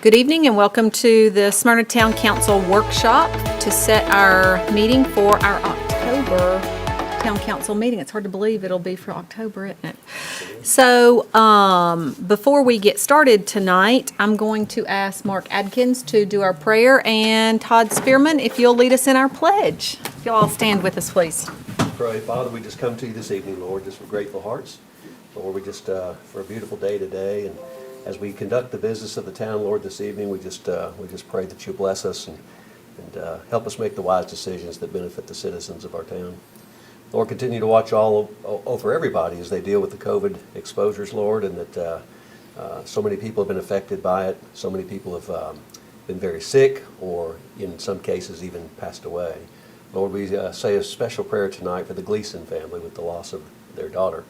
Good evening and welcome to the Smyrna Town Council workshop to set our meeting for our October Town Council meeting. It's hard to believe it'll be for October, isn't it? So before we get started tonight, I'm going to ask Mark Adkins to do our prayer and Todd Spearman, if you'll lead us in our pledge. If you'll all stand with us, please. Pray. Father, we just come to you this evening, Lord, just with grateful hearts. Lord, we just, for a beautiful day today, and as we conduct the business of the town, Lord, this evening, we just pray that you bless us and help us make the wise decisions that benefit the citizens of our town. Lord, continue to watch all over everybody as they deal with the COVID exposures, Lord, and that so many people have been affected by it. So many people have been very sick or in some cases even passed away. Lord, we say a special prayer tonight for the Gleason family with the loss of their daughter,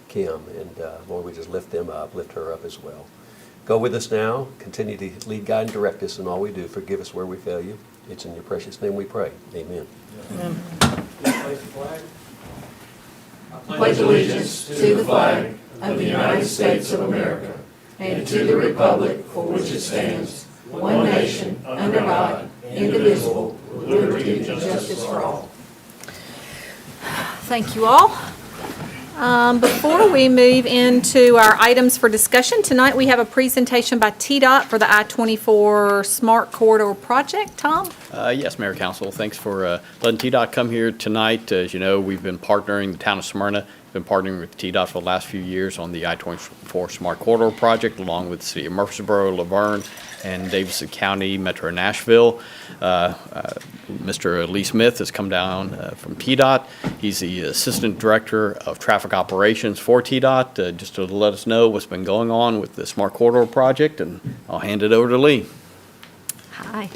Kim, and Lord, we just lift them up, lift her up as well. Go with us now. Continue to lead, guide, and direct us in all we do. Forgive us where we fail you. It's in your precious name we pray. Amen. Amen. I pledge allegiance to the flag of the United States of America and to the republic for which it stands, one nation, under God, indivisible, with liberty and justice for all. Thank you all. Before we move into our items for discussion, tonight we have a presentation by TDOT for the I-24 Smart Corridor Project. Tom? Yes, Mayor Council, thanks for letting TDOT come here tonight. As you know, we've been partnering, the town of Smyrna, been partnering with TDOT for the last few years on the I-24 Smart Corridor Project, along with the City of Murfreesboro, Laverne, and Davidson County, Metro Nashville. Mr. Lee Smith has come down from TDOT. He's the Assistant Director of Traffic Operations for TDOT, just to let us know what's been going on with the Smart Corridor Project, and I'll hand it over to Lee. Hi.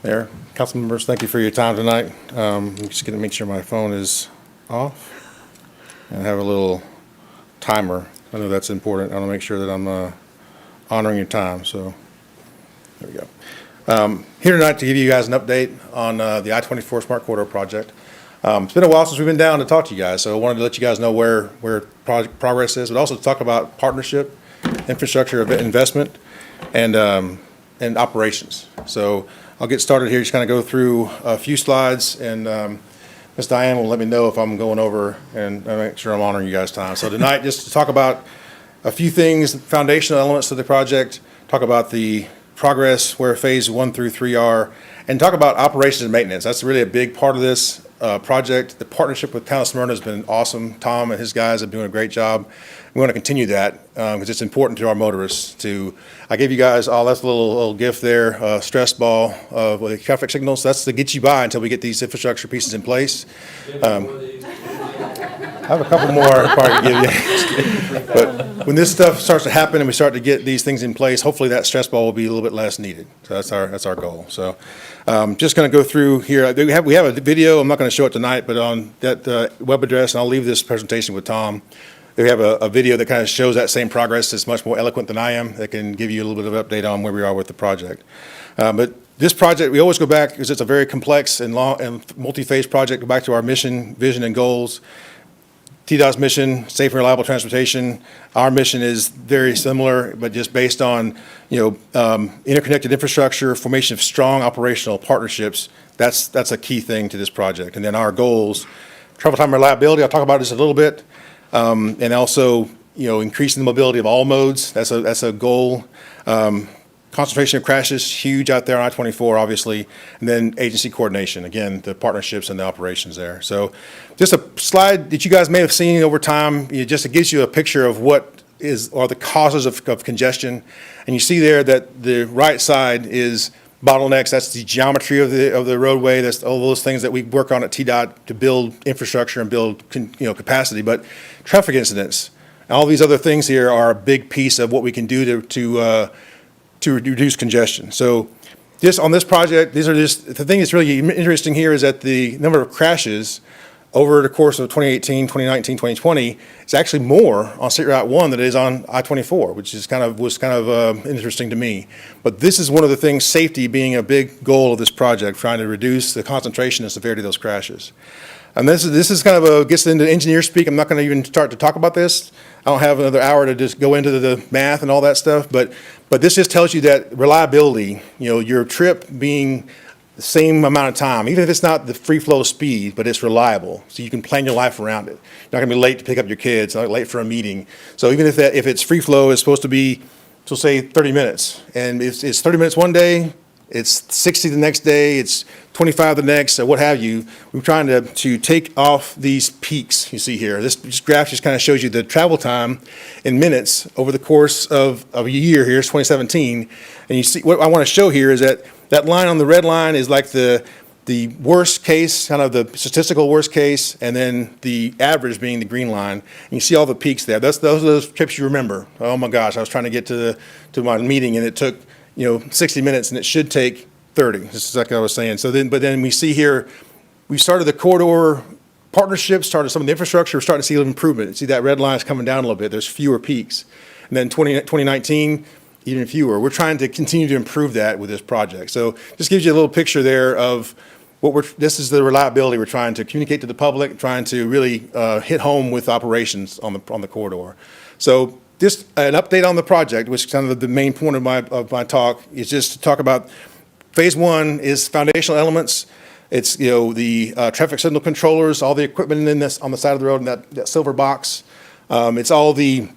Mayor, council members, thank you for your time tonight. I'm just going to make sure my phone is off and have a little timer. I know that's important. I want to make sure that I'm honoring your time, so there we go. Here tonight to give you guys an update on the I-24 Smart Corridor Project. It's been a while since we've been down to talk to you guys, so I wanted to let you guys know where project progress is, but also to talk about partnership, infrastructure investment, and operations. So I'll get started here, just kind of go through a few slides, and Ms. Diane will let me know if I'm going over and make sure I'm honoring you guys' time. So tonight, just to talk about a few things, foundational elements to the project, talk about the progress where phase 1 through 3 are, and talk about operations and maintenance. That's really a big part of this project. The partnership with Town of Smyrna has been awesome. Tom and his guys are doing a great job. We want to continue that because it's important to our motorists to, I gave you guys all that's a little gift there, stress ball with the traffic signals. That's to get you by until we get these infrastructure pieces in place. I have a couple more I'll probably give you. But when this stuff starts to happen and we start to get these things in place, hopefully that stress ball will be a little bit less needed. So that's our goal. So just going to go through here. We have a video. I'm not going to show it tonight, but on that web address, and I'll leave this presentation with Tom. We have a video that kind of shows that same progress. It's much more eloquent than I am. That can give you a little bit of update on where we are with the project. But this project, we always go back because it's a very complex and long and multi-phase project. Go back to our mission, vision, and goals. TDOT's mission, safe and reliable transportation. Our mission is very similar, but just based on, interconnected infrastructure, formation of strong operational partnerships. That's a key thing to this project. And then our goals, travel time reliability, I'll talk about this a little bit. And also, increasing the mobility of all modes. That's a goal. Concentration of crashes, huge out there on I-24, obviously, and then agency coordination, again, the partnerships and the operations there. So just a slide that you guys may have seen over time, just it gives you a picture of what are the causes of congestion. And you see there that the right side is bottlenecks. That's the geometry of the roadway. That's all those things that we work on at TDOT to build infrastructure and build capacity. But traffic incidents, and all these other things here are a big piece of what we can do to reduce congestion. So just on this project, these are just, the thing that's really interesting here is that the number of crashes over the course of 2018, 2019, 2020 is actually more on State Route 1 than it is on I-24, which is was kind of interesting to me. But this is one of the things, safety being a big goal of this project, trying to reduce the concentration and severity of those crashes. And this is kind of gets into engineer speak. I'm not going to even start to talk about this. I don't have another hour to just go into the math and all that stuff, but this just tells you that reliability, your trip being the same amount of time, even if it's not the free flow speed, but it's reliable, so you can plan your life around it. You're not going to be late to pick up your kids, not late for a meeting. So even if it's free flow, it's supposed to be, so say 30 minutes, and it's 30 minutes one day, it's 60 the next day, it's 25 the next, or what have you. We're trying to take off these peaks you see here. This graph just kind of shows you the travel time in minutes over the course of a year. Here's 2017. And you see, what I want to show here is that line on the red line is like the worst case, kind of the statistical worst case, and then the average being the green line. And you see all the peaks there. Those are those trips you remember. Oh my gosh, I was trying to get to my meeting and it took 60 minutes, and it should take 30. This is like I was saying. But then we see here, we started the corridor partnerships, started some of the infrastructure, we're starting to see a little improvement. See that red line is coming down a little bit. There's fewer peaks. And then 2019, even fewer. We're trying to continue to improve that with this project. So just gives you a little picture there of this is the reliability we're trying to communicate to the public, trying to really hit home with operations on the corridor. So just an update on the project, which is kind of the main point of my talk, is just to talk about phase one is foundational elements. It's the traffic signal controllers, all the equipment in this on the side of the road in that silver box. It's all the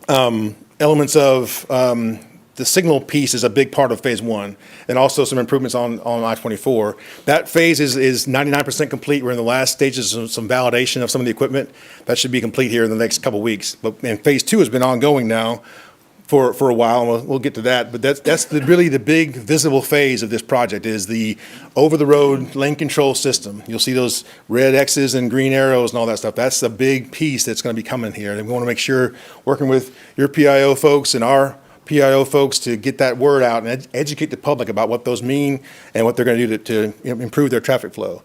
elements of the signal piece is a big part of phase one, and also some improvements on I-24. That phase is 99% complete. We're in the last stages of some validation of some of the equipment. That should be complete here in the next couple of weeks. And phase two has been ongoing now for a while, and we'll get to that. But that's really the big visible phase of this project is the over-the-road lane control system. You'll see those red X's and green arrows and all that stuff. That's the big piece that's going to be coming here. And we want to make sure, working with your PIO folks and our PIO folks, to get that word out and educate the public about what those mean and what they're going to do to improve their traffic flow.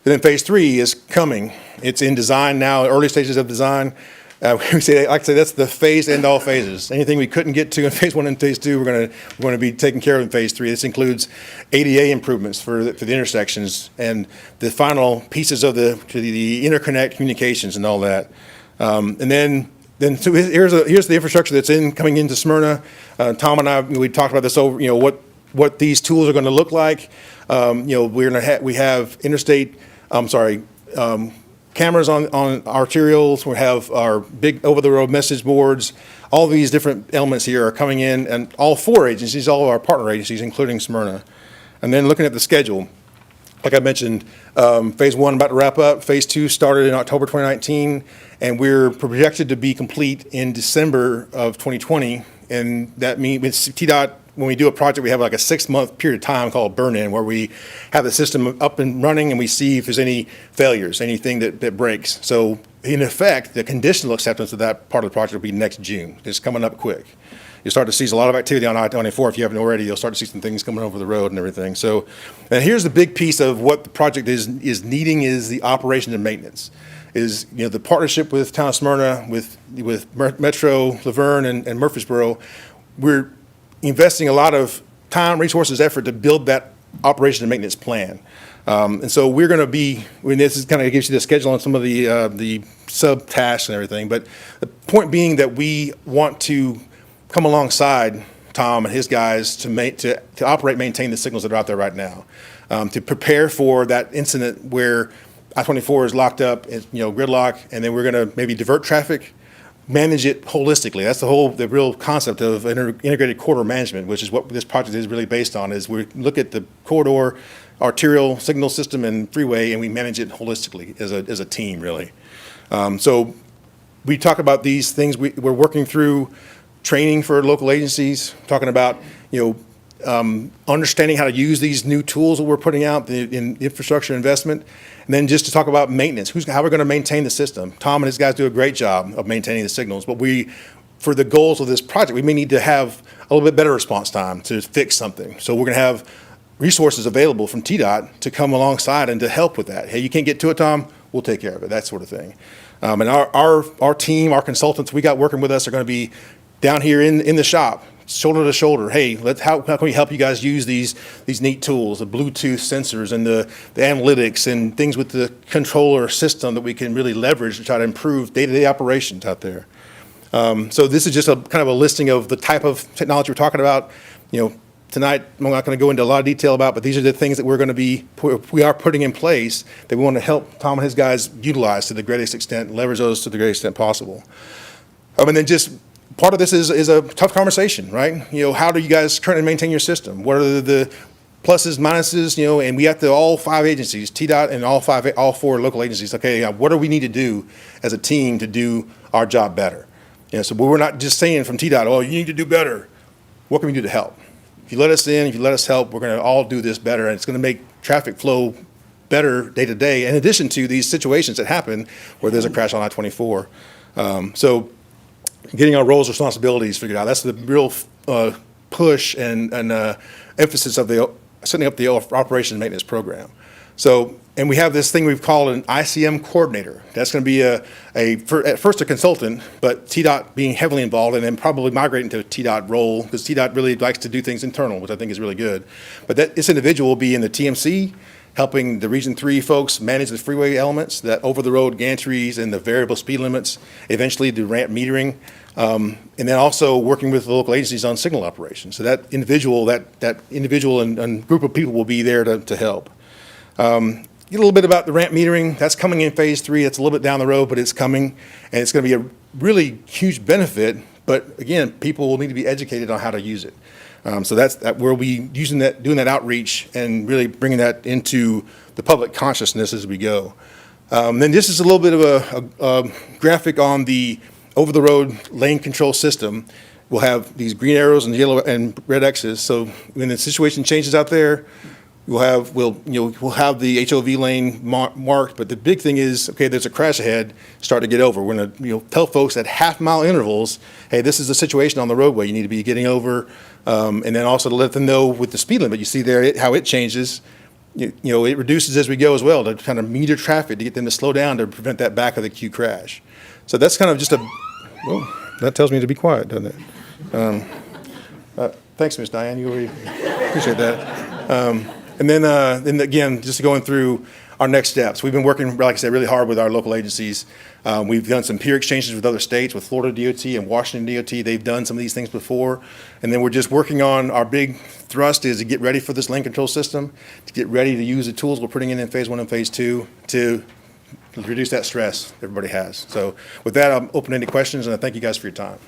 And then phase three is coming. It's in design now, early stages of design. We say, like I say, that's the phase end all phases. Anything we couldn't get to in phase one and phase two, we're going to be taking care of in phase three. This includes ADA improvements for the intersections and the final pieces of the interconnect communications and all that. And then so here's the infrastructure that's coming into Smyrna. Tom and I, we talked about this over, what these tools are going to look like. We have cameras on arterials. We have our big over-the-road message boards. All these different elements here are coming in, and all four agencies, all of our partner agencies, including Smyrna. And then looking at the schedule, like I mentioned, phase one about to wrap up. Phase two started in October 2019, and we're projected to be complete in December of 2020. And that means TDOT, when we do a project, we have like a 6-month period of time called burn-in, where we have the system up and running and we see if there's any failures, anything that breaks. So in effect, the conditional acceptance of that part of the project will be next June. It's coming up quick. You'll start to see a lot of activity on I-24. If you haven't already, you'll start to see some things coming over the road and everything. So, and here's the big piece of what the project is needing is the operation and maintenance. Is the partnership with Town of Smyrna, with Metro, Laverne, and Murfreesboro. We're investing a lot of time, resources, effort to build that operation and maintenance plan. And so we're going to be, this is kind of gives you the schedule on some of the sub tasks and everything. But the point being that we want to come alongside Tom and his guys to operate, maintain the signals that are out there right now, to prepare for that incident where I-24 is locked up, gridlock, and then we're going to maybe divert traffic, manage it holistically. That's the real concept of integrated corridor management, which is what this project is really based on. Is we look at the corridor, arterial signal system, and freeway, and we manage it holistically as a team, really. So we talk about these things. We're working through training for local agencies, talking about understanding how to use these new tools that we're putting out in infrastructure investment, and then just to talk about maintenance, how we're going to maintain the system. Tom and his guys do a great job of maintaining the signals, but for the goals of this project, we may need to have a little bit better response time to fix something. So we're going to have resources available from TDOT to come alongside and to help with that. Hey, you can't get to it, Tom? We'll take care of it, that sort of thing. And our team, our consultants we got working with us are going to be down here in the shop, shoulder to shoulder. Hey, how can we help you guys use these neat tools, the Bluetooth sensors and the analytics and things with the controller system that we can really leverage to try to improve day-to-day operations out there. So this is just a kind of a listing of the type of technology we're talking about. Tonight, I'm not going to go into a lot of detail about, but these are the things that we are putting in place that we want to help Tom and his guys utilize to the greatest extent, leverage those to the greatest extent possible. And then just part of this is a tough conversation, right? How do you guys currently maintain your system? What are the pluses, minuses, and we have to, all 5 agencies, TDOT and all 4 local agencies, okay, what do we need to do as a team to do our job better? So we're not just saying from TDOT, oh, you need to do better. What can we do to help? If you let us in, if you let us help, we're going to all do this better, and it's going to make traffic flow better day to day, in addition to these situations that happen where there's a crash on I-24. So getting our roles and responsibilities figured out, that's the real push and emphasis of setting up the operations maintenance program. So, and we have this thing we've called an ICM coordinator. That's going to be at first a consultant, but TDOT being heavily involved, and then probably migrating to a TDOT role, because TDOT really likes to do things internal, which I think is really good. But this individual will be in the TMC, helping the Region 3 folks manage the freeway elements, that over-the-road gantries and the variable speed limits, eventually the ramp metering, and then also working with the local agencies on signal operations. So that individual and group of people will be there to help. Get a little bit about the ramp metering. That's coming in phase 3. It's a little bit down the road, but it's coming, and it's going to be a really huge benefit. But again, people will need to be educated on how to use it. So that's we'll be doing that outreach and really bringing that into the public consciousness as we go. Then this is a little bit of a graphic on the over-the-road lane control system. We'll have these green arrows and yellow and red X's. So when the situation changes out there, we'll have the HOV lane marked, but the big thing is, okay, there's a crash ahead, start to get over. We're going to tell folks at half-mile intervals, hey, this is the situation on the roadway, you need to be getting over, and then also to let them know with the speed limit, you see there how it changes. It reduces as we go as well to kind of meter traffic to get them to slow down to prevent that back of the queue crash. So that's kind of just that tells me to be quiet, doesn't it? Thanks, Ms. Diane, you really appreciate that. And then again, just going through our next steps. We've been working, like I said, really hard with our local agencies. We've done some peer exchanges with other states, with Florida DOT and Washington DOT. They've done some of these things before. And then we're just working on our big thrust is to get ready for this lane control system, to get ready to use the tools we're putting in phase 1 and phase 2 to reduce that stress everybody has. So with that, I'm open to any questions, and I thank you guys for your time.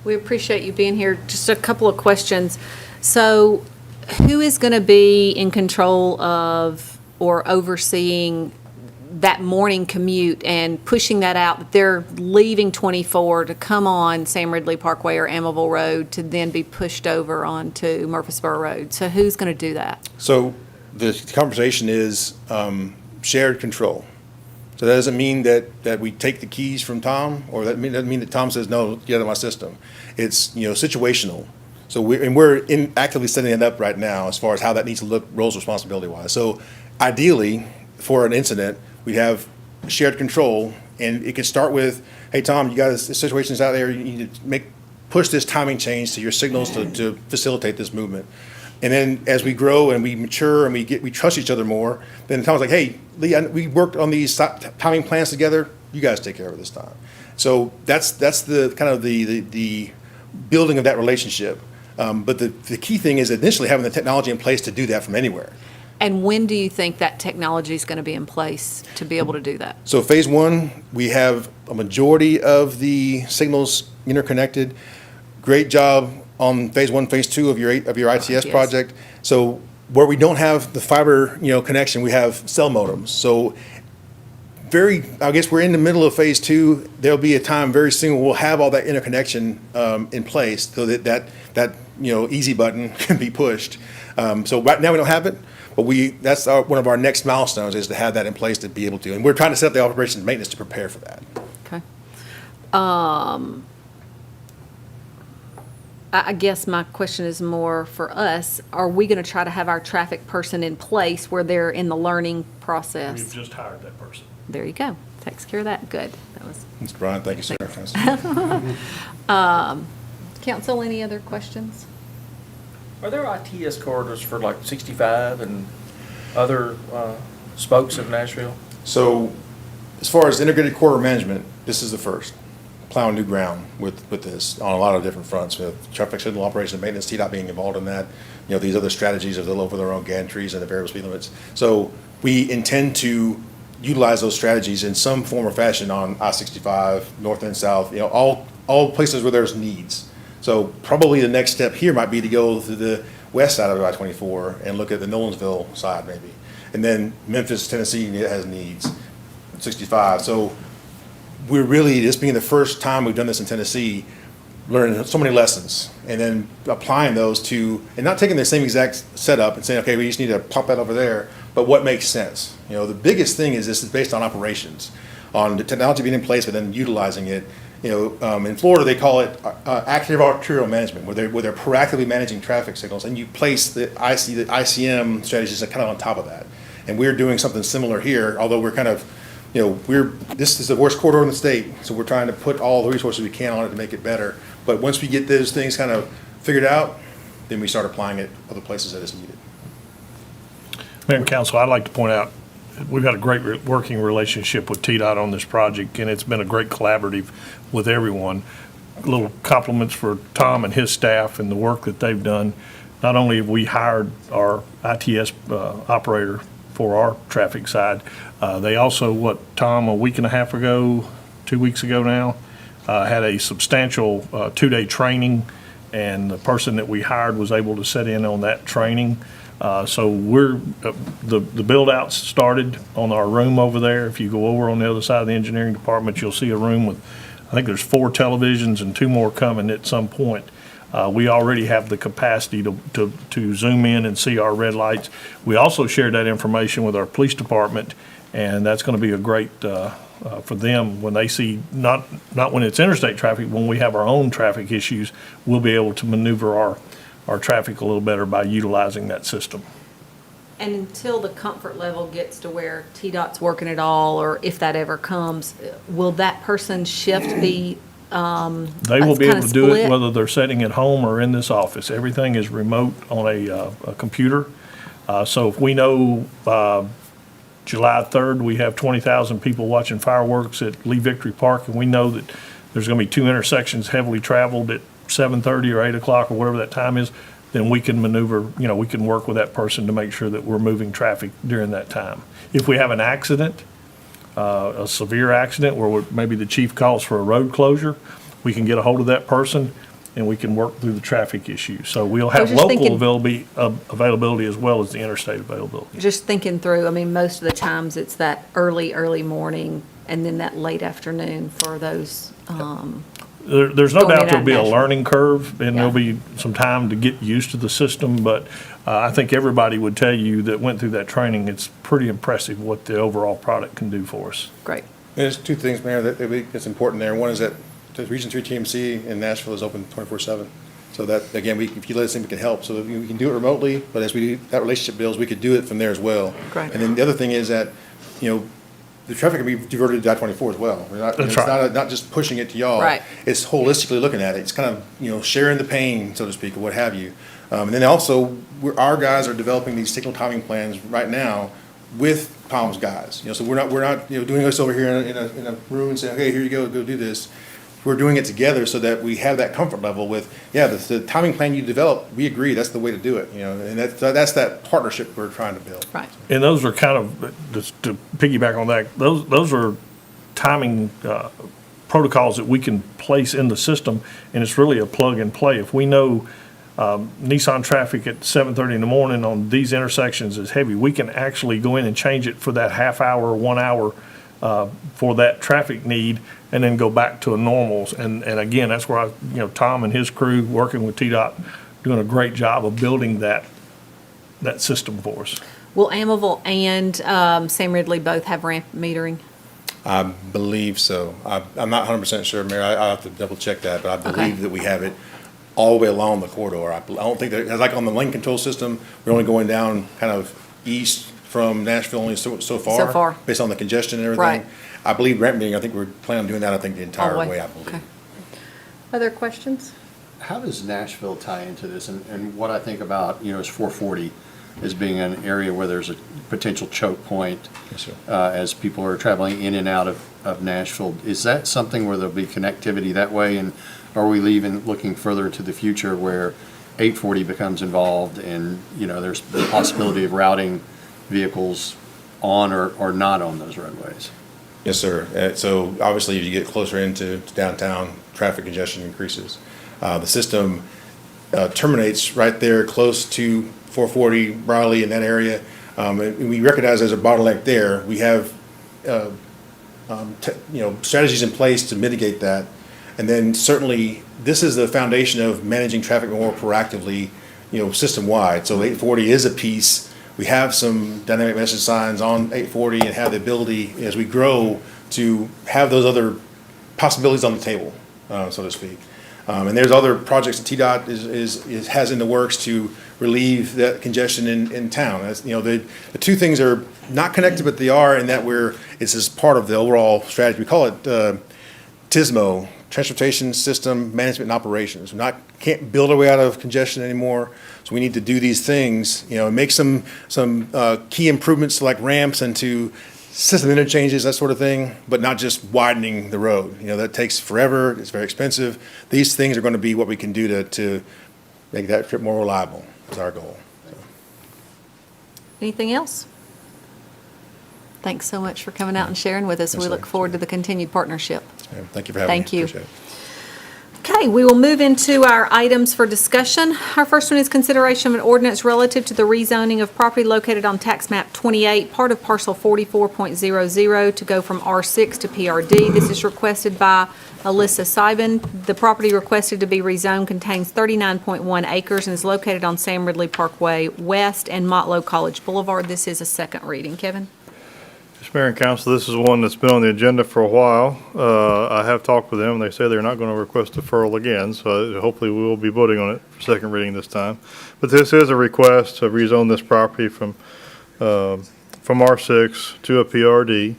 We appreciate you being here. Just a couple of questions. So who is going to be in control of or overseeing that morning commute and pushing that out, that they're leaving 24 to come on Sam Ridley Parkway or Amaville Road to then be pushed over onto Murfreesboro Road? So who's going to do that? So the conversation is shared control. So that doesn't mean that we take the keys from Tom, or that doesn't mean that Tom says, no, get out of my system. It's, situational. So we're actively setting it up right now as far as how that needs to look roles responsibility-wise. So ideally, for an incident, we have shared control, and it can start with, hey, Tom, you got this situations out there, you need to push this timing change to your signals to facilitate this movement. And then as we grow and we mature and we trust each other more, then Tom's like, hey, Lee, we worked on these timing plans together, you guys take care of it this time. So that's the kind of the building of that relationship. But the key thing is initially having the technology in place to do that from anywhere. And when do you think that technology is going to be in place to be able to do that? So phase 1, we have a majority of the signals interconnected. Great job on phase 1, phase 2 of your ITS project. So where we don't have the fiber, connection, we have cell modems. So I guess we're in the middle of phase 2. There'll be a time very soon we'll have all that interconnection in place so that easy button can be pushed. So right now we don't have it, but that's one of our next milestones is to have that in place to be able to. And we're trying to set up the operations and maintenance to prepare for that. Okay. I guess my question is more for us. Are we going to try to have our traffic person in place where they're in the learning process? We've just hired that person. There you go. Takes care of that. Good. That was. Mr. Brian, thank you, sir. Council, any other questions? Are there ITS corridors for like 65 and other spokes of Nashville? So as far as integrated corridor management, this is the first. Plowing new ground with this on a lot of different fronts, with traffic signal operation and maintenance, TDOT being involved in that. You know, these other strategies of the over their own gantries and the variable speed limits. So we intend to utilize those strategies in some form or fashion on I-65, north and south, you know, all places where there's needs. So probably the next step here might be to go to the west side of I-24 and look at the Nolensville side maybe. And then Memphis, Tennessee has needs, 65. So we're really, this being the first time we've done this in Tennessee, learning so many lessons and then applying those to, and not taking the same exact setup and saying, okay, we just need to pop that over there, but what makes sense? You know, the biggest thing is this is based on operations, on the technology being in place, but then utilizing it. You know, in Florida, they call it active arterial management, where they're proactively managing traffic signals, and you place the ICM strategies kind of on top of that. And we're doing something similar here, although we're kind of, you know, this is the worst corridor in the state, so we're trying to put all the resources we can on it to make it better. But once we get those things kind of figured out, then we start applying it other places that it's needed. Mayor and Council, I'd like to point out, we've had a great working relationship with TDOT on this project, and it's been a great collaborative with everyone. Little compliments for Tom and his staff and the work that they've done. Not only have we hired our ITS operator for our traffic side, they also, Tom, a week and a half ago, 2 weeks ago now, had a substantial 2-day training, and the person that we hired was able to sit in on that training. So we're, the build-outs started on our room over there. If you go over on the other side of the engineering department, you'll see a room with, I think there's 4 televisions and 2 more coming at some point. We already have the capacity to zoom in and see our red lights. We also shared that information with our police department, and that's going to be a great, for them, when they see, not when it's interstate traffic, when we have our own traffic issues, we'll be able to maneuver our traffic a little better by utilizing that system. And until the comfort level gets to where TDOT's working it all, or if that ever comes, will that person's shift be They will be kinda able to do it split? whether they're sitting at home or in this office. Everything is remote on a computer. So if we know July 3rd, we have 20,000 people watching fireworks at Lee Victory Park, and we know that there's going to be 2 intersections heavily traveled at 7:30 or 8 o'clock or whatever that time is, then we can maneuver, you know, we can work with that person to make sure that we're moving traffic during that time. If we have an accident, a severe accident where maybe the chief calls for a road closure, we can get a hold of that person and we can work through the traffic issue. So we'll I was have just local thinking- availability as well as the interstate availability. Just thinking through, I mean, most of the times it's that early morning and then that late afternoon for those, There's no Going doubt in there'll be a Nashville. learning curve, and there'll Yeah. be some time to get used to the system, but I think everybody would tell you that went through that training, it's pretty impressive what the overall product can do for us. great. There's 2 things, Mayor, that's important there. One is that the Region 3 TMC in Nashville is open 24/7. So that, again, if you let us in, we can help. So we can do it remotely, but as that relationship builds, we could do it from there as well. Great. And then the other thing is that, you know, the traffic can be diverted to I-24 as well. That's It's right. not just pushing it to y'all. Right. It's holistically looking at it. It's kind of, you know, sharing the pain, so to speak, or what have you. And then also, our guys are developing these signal timing plans right now with Palm's guys. You know, so we're not, you know, doing this over here in a room and saying, okay, here you go do this. We're doing it together so that we have that comfort level with, yeah, the timing plan you develop, we agree, that's the way to do it, you know, and that's that partnership we're trying to build. Right. And those are kind of, just to piggyback on that, those are timing protocols that we can place in the system, and it's really a plug and play. If we know Nissan traffic at 7:30 in the morning on these intersections is heavy, we can actually go in and change it for that half hour, 1 hour for that traffic need, and then go back to a normals. And again, that's where Tom and his crew, working with TDOT, doing a great job of building that system for us. Will Amival and Sam Ridley both have ramp metering? I believe so. I'm not 100% sure, Mayor. I'll have to double check that, but I believe that we have it all the way along the corridor. I don't think that, like on the lane control system, we're only going down kind of east from Nashville only so far. So far. Based on the congestion and everything. Right. I believe ramp meeting, I think we're planning on doing that, I think, the entire way, I believe. Okay. Other questions? how does Nashville tie into this? And what I think about, is 440 as being an area where there's a potential choke point Yes, sir. as people are traveling in and out of Nashville. Is that something where there'll be connectivity that way? And are we looking further into the future where 840 becomes involved and, there's the possibility of routing vehicles on or not on those roadways? Yes, sir. So obviously, if you get closer into downtown, traffic congestion increases. The system terminates right there close to 440 Briley in that area. And we recognize there's a bottleneck there. We have, strategies in place to mitigate that. And then certainly, this is the foundation of managing traffic more proactively, system-wide. So 840 is a piece. We have some dynamic message signs on 840 and have the ability, as we grow, to have those other possibilities on the table, so to speak. And there's other projects that TDOT has in the works to relieve that congestion in town. As, the two things are not connected, but they are in that it's as part of the overall strategy. We call it TSMO, Transportation System Management and Operations. We can't build our way out of congestion anymore, so we need to do these things, and make some key improvements to like ramps and to system interchanges, that sort of thing, but not just widening the road. That takes forever, it's very expensive. These things are going to be what we can do to make that trip more reliable, is our goal. So. Anything else? Thanks so much for coming out and sharing with us. Yes, We sir. look forward to the continued partnership. Thank you for having me. Thank you. Appreciate it. Okay, we will move into our items for discussion. Our first one is consideration of an ordinance relative to the rezoning of property located on tax map 28, part of parcel 44.00, to go from R6 to PRD. This is requested by Alyssa Seiben. The property requested to be rezoned contains 39.1 acres and is located on Sam Ridley Parkway West and Motlow College Boulevard. This is a second reading. Kevin? Mr. Mayor and Council, this is one that's been on the agenda for a while. I have talked with them. They say they're not going to request deferral again, so hopefully we will be voting on it for second reading this time. But this is a request to rezone this property from R6 to a PRD.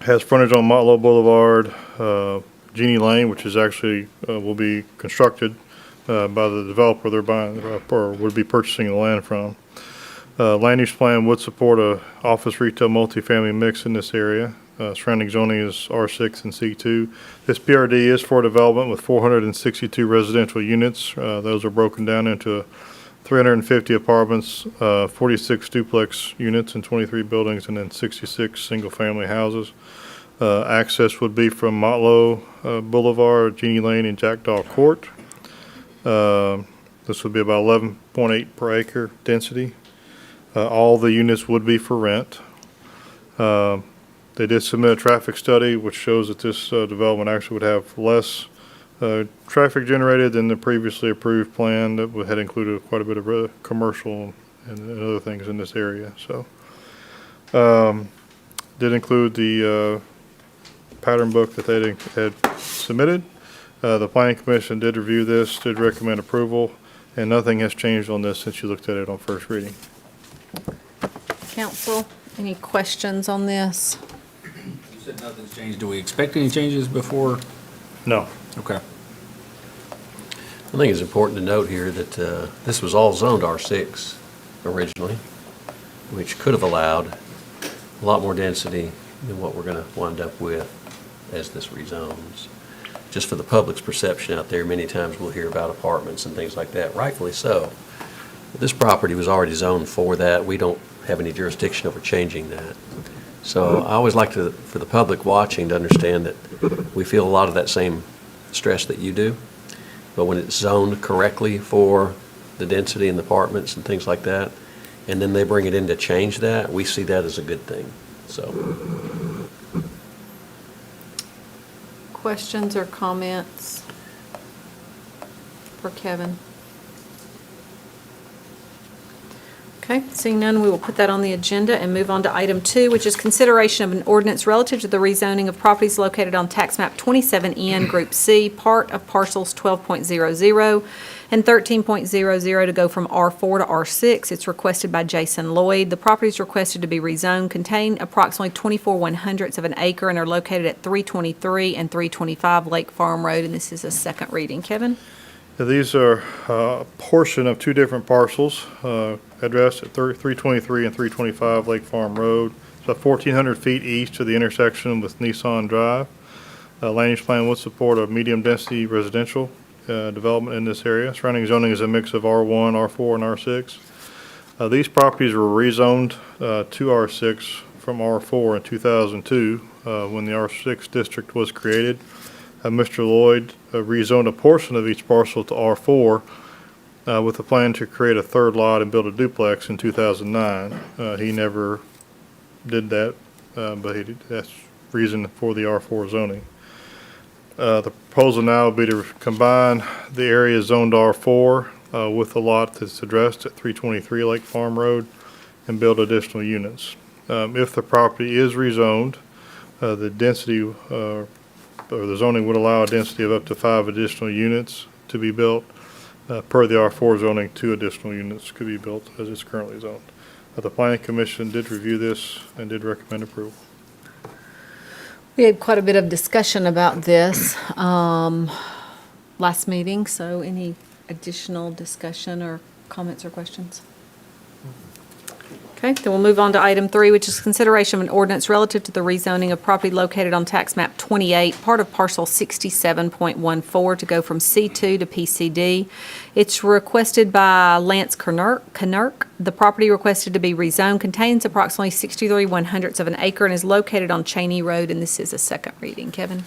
Has frontage on Motlow Boulevard, Jeannie Lane, which is actually will be constructed by the developer they're buying or would be purchasing the land from. Land use plan would support a office retail multifamily mix in this area. Surrounding zoning is R6 and C2. This PRD is for development with 462 residential units. Those are broken down into 350 apartments, 46 duplex units in 23 buildings, and then 66 single-family houses. Access would be from Motlow Boulevard, Jeannie Lane, and Jackdaw Court. This would be about 11.8 per acre density. All the units would be for rent. They did submit a traffic study, which shows that this development actually would have less traffic generated than the previously approved plan that had included quite a bit of commercial and other things in this area. So, did include the pattern book that they had submitted. The Planning Commission did review this, did recommend approval, and nothing has changed on this since you looked at it on first reading. Council, any questions on this? You said nothing's changed. Do we expect any changes before? No. Okay. I think it's important to note here that this was all zoned R6 originally, which could have allowed a lot more density than what we're going to wind up with as this rezones. Just for the public's perception out there, many times we'll hear about apartments and things like that, rightfully so. But this property was already zoned for that. We don't have any jurisdiction over changing that. So I always like for the public watching to understand that we feel a lot of that same stress that you do. But when it's zoned correctly for the density in the apartments and things like that, and then they bring it in to change that, we see that as a good thing. So, Questions or comments for Kevin? Okay, seeing none, we will put that on the agenda and move on to item 2, which is consideration of an ordinance relative to the rezoning of properties located on tax map 27N, Group C, part of parcels 12.00 and 13.00 to go from R4 to R6. It's requested by Jason Lloyd. The properties requested to be rezoned contain approximately 24/100ths of an acre and are located at 323 and 325 Lake Farm Road, and this is a second reading. Kevin? These are a portion of two different parcels addressed at 323 and 325 Lake Farm Road. It's about 1,400 feet east of the intersection with Nissan Drive. Land use plan would support a medium-density residential development in this area. Surrounding zoning is a mix of R1, R4, and R6. These properties were rezoned to R6 from R4 in 2002 when the R6 district was created. Mr. Lloyd rezoned a portion of each parcel to R4 with a plan to create a third lot and build a duplex in 2009. He never did that, but that's reason for the R4 zoning. The proposal now would be to combine the area zoned R4 with the lot that's addressed at 323 Lake Farm Road and build additional units. If the property is rezoned, the density or the zoning would allow a density of up to 5 additional units to be built. Per the R4 zoning, 2 additional units could be built as it's currently zoned. The Planning Commission did review this and did recommend approval. We had quite a bit of discussion about this last meeting, so any additional discussion or comments or questions? Okay, then we'll move on to item 3, which is consideration of an ordinance relative to the rezoning of property located on tax map 28, part of parcel 67.14 to go from C2 to PCD. It's requested by Lance Canuck. The property requested to be rezoned contains approximately 63/100ths of an acre and is located on Cheney Road, and this is a second reading. Kevin?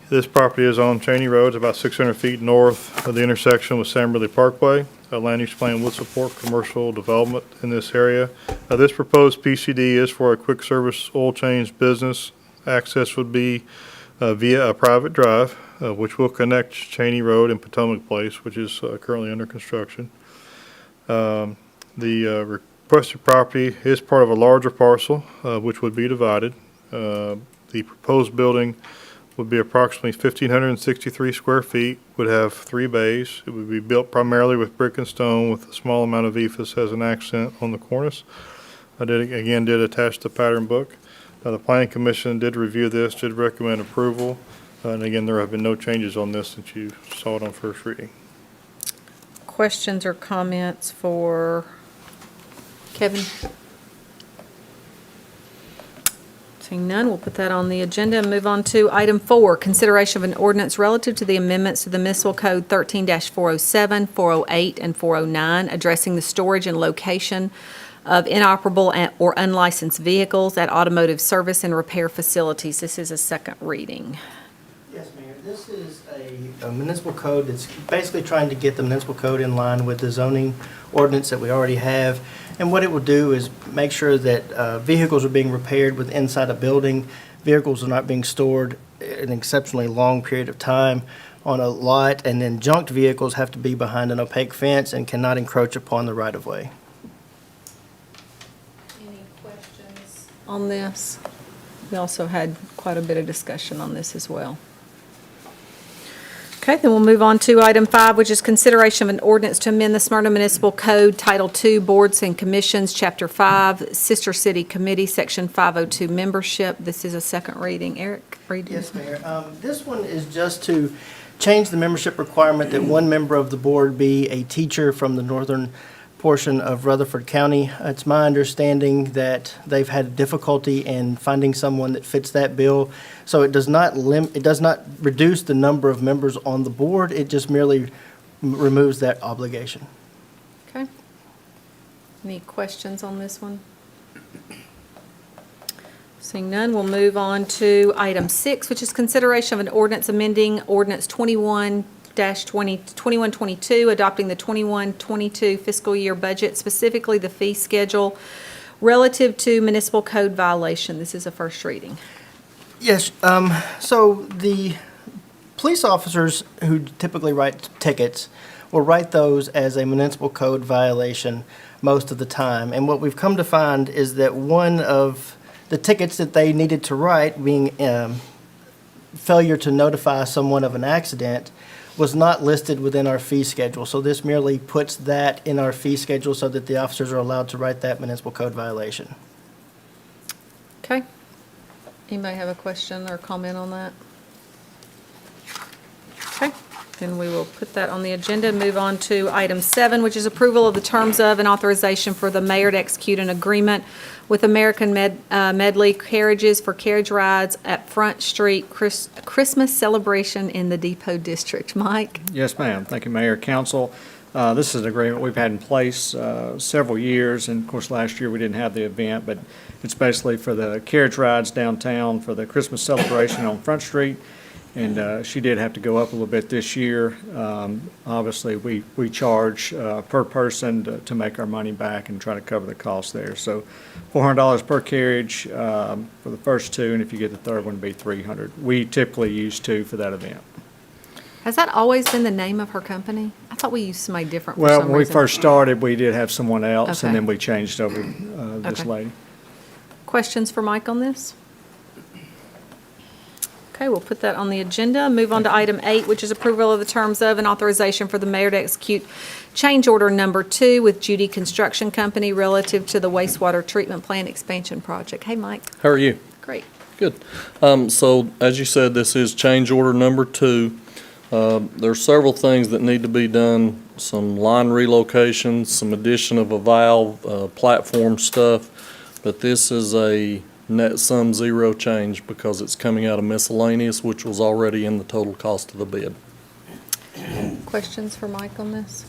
This property is on Cheney Road, it's about 600 feet north of the intersection with Samberley Parkway. A land use plan would support commercial development in this area. This proposed PCD is for a quick service oil change business. Access would be via a private drive, which will connect Cheney Road and Potomac Place, which is currently under construction. The requested property is part of a larger parcel, which would be divided. The proposed building would be approximately 1,563 square feet, would have 3 bays. It would be built primarily with brick and stone with a small amount of ephes as an accent on the cornice. I did attach the pattern book. The Planning Commission did review this, did recommend approval. And again, there have been no changes on this since you saw it on first reading. Questions or comments for Kevin? Seeing none, we'll put that on the agenda and move on to item 4, consideration of an ordinance relative to the amendments to the Municipal Code 13-407, 408, and 409, addressing the storage and location of inoperable or unlicensed vehicles at automotive service and repair facilities. This is a second reading. Yes, Mayor, this is a municipal code that's basically trying to get the municipal code in line with the zoning ordinance that we already have. And what it will do is make sure that vehicles are being repaired with inside a building. Vehicles are not being stored an exceptionally long period of time on a lot, and then junked vehicles have to be behind an opaque fence and cannot encroach upon the right-of-way. Any questions on this? We also had quite a bit of discussion on this as well. Okay, then we'll move on to item 5, which is consideration of an ordinance to amend the Smyrna Municipal Code, Title II, Boards and Commissions, Chapter 5, Sister City Committee, Section 502, Membership. This is a second reading. Eric, read. Yes, Mayor. This one is just to change the membership requirement that one member of the board be a teacher from the northern portion of Rutherford County. It's my understanding that they've had difficulty in finding someone that fits that bill. So it does not reduce the number of members on the board. It just merely removes that obligation. Okay. Any questions on this one? Seeing none, we'll move on to item 6, which is consideration of an ordinance amending ordinance 21-2122, adopting the 21-22 fiscal year budget, specifically the fee schedule relative to municipal code violation. This is a first reading. Yes, so the police officers who typically write tickets will write those as a municipal code violation most of the time. And what we've come to find is that one of the tickets that they needed to write, being failure to notify someone of an accident, was not listed within our fee schedule. So this merely puts that in our fee schedule so that the officers are allowed to write that municipal code violation. Okay. Anybody have a question or comment on that? Okay, then we will put that on the agenda and move on to item 7, which is approval of the terms of and authorization for the mayor to execute an agreement with American Medley Carriages for carriage rides at Front Street Christmas celebration in the Depot District. Mike? Yes, ma'am. Thank you, Mayor, Council. This is an agreement we've had in place several years, and of course, last year we didn't have the event, but it's basically for the carriage rides downtown for the Christmas celebration on Front Street. And she did have to go up a little bit this year. Obviously, we charge per person to make our money back and try to cover the cost there. So $400 per carriage for the first two, and if you get the third one, it'd be $300. We typically use 2 for that event. Has that always been the name of her company? I thought we used somebody different for Well, some when we reason. first started, we did have someone else, and Okay. then we changed over this Okay. lady. Questions for Mike on this? Okay, we'll put that on the agenda. Move on to item 8, which is approval of the terms of and authorization for the mayor to execute change order number 2 with Judy Construction Company relative to the wastewater treatment plant expansion project. Hey, Mike. How are you? Great. Good. So as you said, this is change order number 2. There's several things that need to be done, some line relocations, some addition of a valve, platform stuff, but this is a net sum zero change because it's coming out of miscellaneous, which was already in the total cost of the bid. Questions for Mike on this?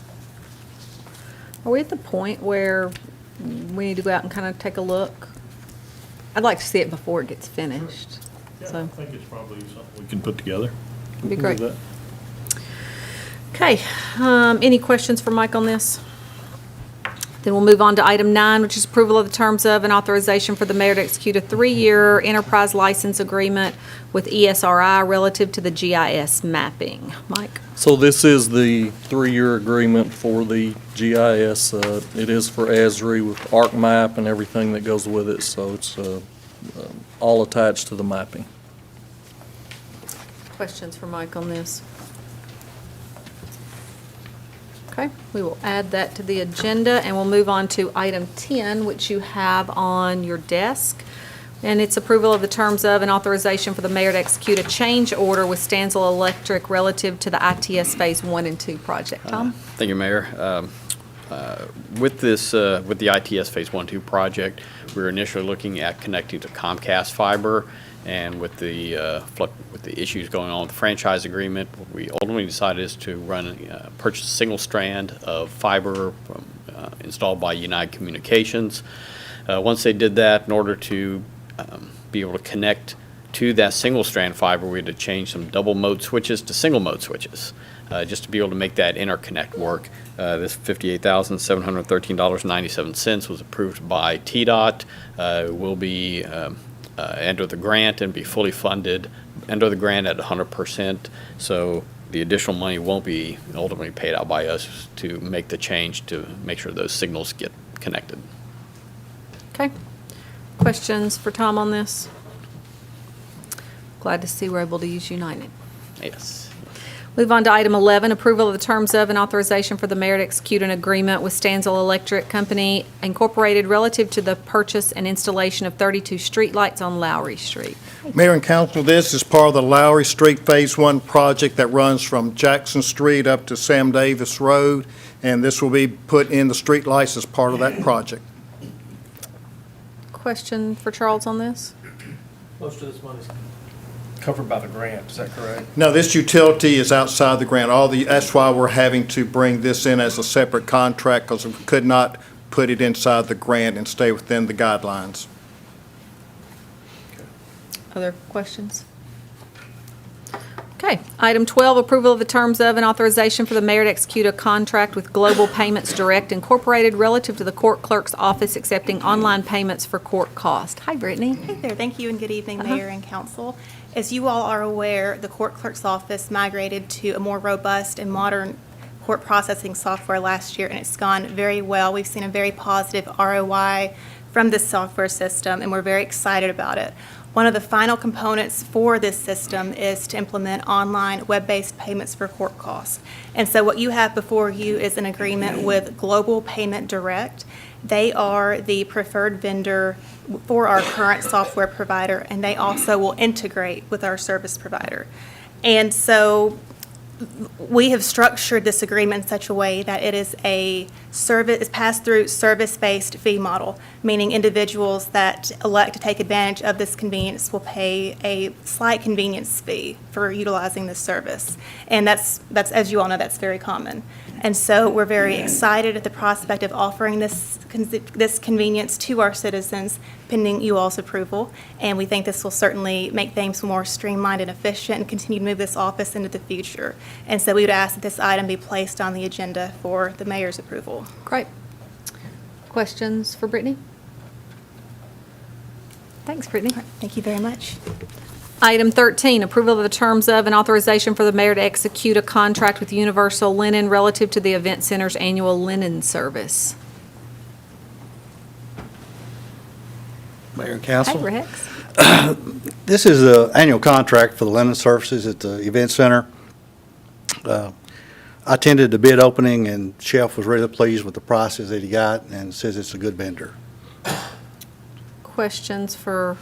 Are we at the point where we need to go out and kind of take a look? I'd like to see it before it gets finished. Yeah, I So, think it's probably something we can put together. it'd be great. Do that. Okay, any questions for Mike on this? Then we'll move on to item 9, which is approval of the terms of and authorization for the mayor to execute a 3-year enterprise license agreement with ESRI relative to the GIS mapping. Mike? So this is the 3-year agreement for the GIS. It is for ESRI with ArcMap and everything that goes with it, so it's all attached to the mapping. Questions for Mike on this? Okay, we will add that to the agenda, and we'll move on to item 10, which you have on your desk. And it's approval of the terms of and authorization for the mayor to execute a change order with Stanzel Electric relative to the ITS Phase 1 and 2 project. Tom? Thank you, Mayor. With this, with the ITS Phase 1-2 project, we were initially looking at connecting to Comcast fiber, and with the issues going on with the franchise agreement, what we ultimately decided is to purchase a single strand of fiber installed by United Communications. Once they did that, in order to be able to connect to that single strand fiber, we had to change some double mode switches to single mode switches, just to be able to make that interconnect work. This $58,713.97 was approved by TDOT. Will be enter the grant and be fully funded, enter the grant at 100%. So the additional money won't be ultimately paid out by us to make the change to make sure those signals get connected. Okay. Questions for Tom on this? Glad to see we're able to use United. Yes. Move on to item 11, approval of the terms of and authorization for the mayor to execute an agreement with Stanzel Electric Company Incorporated relative to the purchase and installation of 32 streetlights on Lowry Street. Mayor and council, this is part of the Lowry Street Phase 1 project that runs from Jackson Street up to Sam Davis Road, and this will be put in the streetlights as part of that project. Question for Charles on this? Most of this money's covered by the grant, is that correct? No, this utility is outside the grant. That's why we're having to bring this in as a separate contract, because we could not put it inside the grant and stay within the guidelines. Other questions? Okay. Item 12, approval of the terms of and authorization for the mayor to execute a contract with Global Payments Direct Incorporated relative to the court clerk's office accepting online payments for court cost. Hi, Brittany. Hey there, thank you and good evening, Mayor and Council. As you all are aware, the court clerk's office migrated to a more robust and modern report processing software last year, and it's gone very well. We've seen a very positive ROI from this software system, and we're very excited about it. One of the final components for this system is to implement online web-based payments for court costs. And so what you have before you is an agreement with Global Payment Direct. They are the preferred vendor for our current software provider, and they also will integrate with our service provider. And so we have structured this agreement in such a way that it is a service, pass-through service-based fee model, meaning individuals that elect to take advantage of this convenience will pay a slight convenience fee for utilizing this service. And that's, as you all know, that's very common. And so we're very excited at the prospect of offering this convenience to our citizens, pending you all's approval. And we think this will certainly make things more streamlined and efficient and continue to move this office into the future. And so we would ask that this item be placed on the agenda for the mayor's approval. Great. Questions for Brittany? Thanks, Brittany. Thank you very much. Item 13, approval of the terms of and authorization for the mayor to execute a contract with Universal Linen relative to the Event Center's annual linen service. Mayor and council. Hey, Rex. This is the annual contract for the linen services at the event center. I attended the bid opening, and Chef was really pleased with the prices that he got and says it's a good vendor. Questions for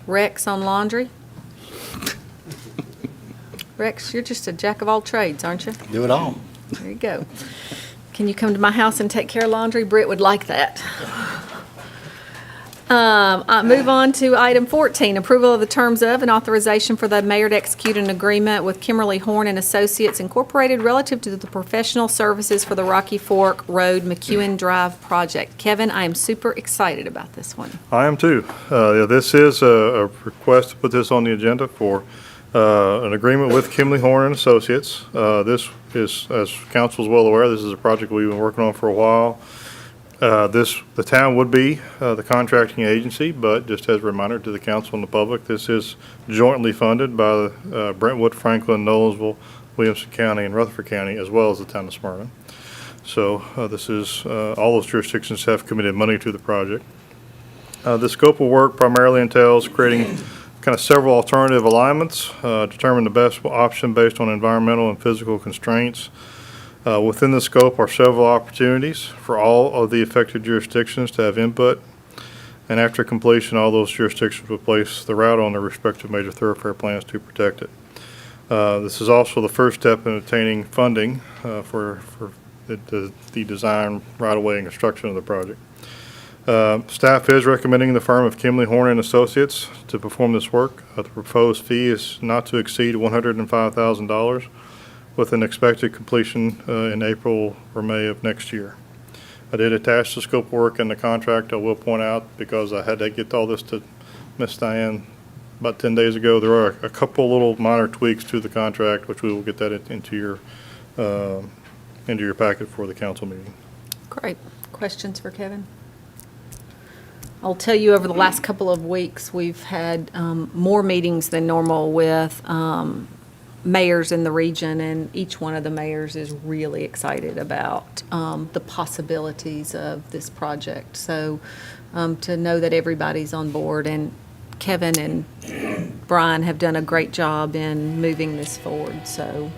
Rex on laundry? Rex, you're just a jack of all trades, aren't you? Do it all. There you go. Can you come to my house and take care of laundry? Britt would like that. I move on to item 14, approval of the terms of and authorization for the mayor to execute an agreement with Kimberly Horn and Associates Incorporated relative to the professional services for the Rocky Fork Road McEwen Drive project. Kevin, I am super excited about this one. I am too. This is a request to put this on the agenda for an agreement with Kimberly Horn and Associates. This is, as council is well aware, this is a project we've been working on for a while. The town would be the contracting agency, but just as a reminder to the council and the public, this is jointly funded by Brentwood, Franklin, Nolensville, Williamson County, and Rutherford County, as well as the town of Smyrna. So this is, all those jurisdictions have committed money to the project. The scope of work primarily entails creating kind of several alternative alignments, determine the best option based on environmental and physical constraints. Within the scope are several opportunities for all of the affected jurisdictions to have input. And after completion, all those jurisdictions will place the route on their respective major thoroughfare plans to protect it. This is also the first step in obtaining funding for the design, right-of-way, and construction of the project. Staff is recommending the firm of Kimberly Horn and Associates to perform this work. The proposed fee is not to exceed $105,000 with an expected completion in April or May of next year. I did attach the scope of work in the contract. I will point out, because I had to get all this to Ms. Diane about 10 days ago, there are a couple little minor tweaks to the contract, which we will get that into your packet for the council meeting. Great. Questions for Kevin? I'll tell you, over the last couple of weeks, we've had more meetings than normal with mayors in the region, and each one of the mayors is really excited about the possibilities of this project. So to know that everybody's on board, and Kevin and Brian have done a great job in moving this forward. So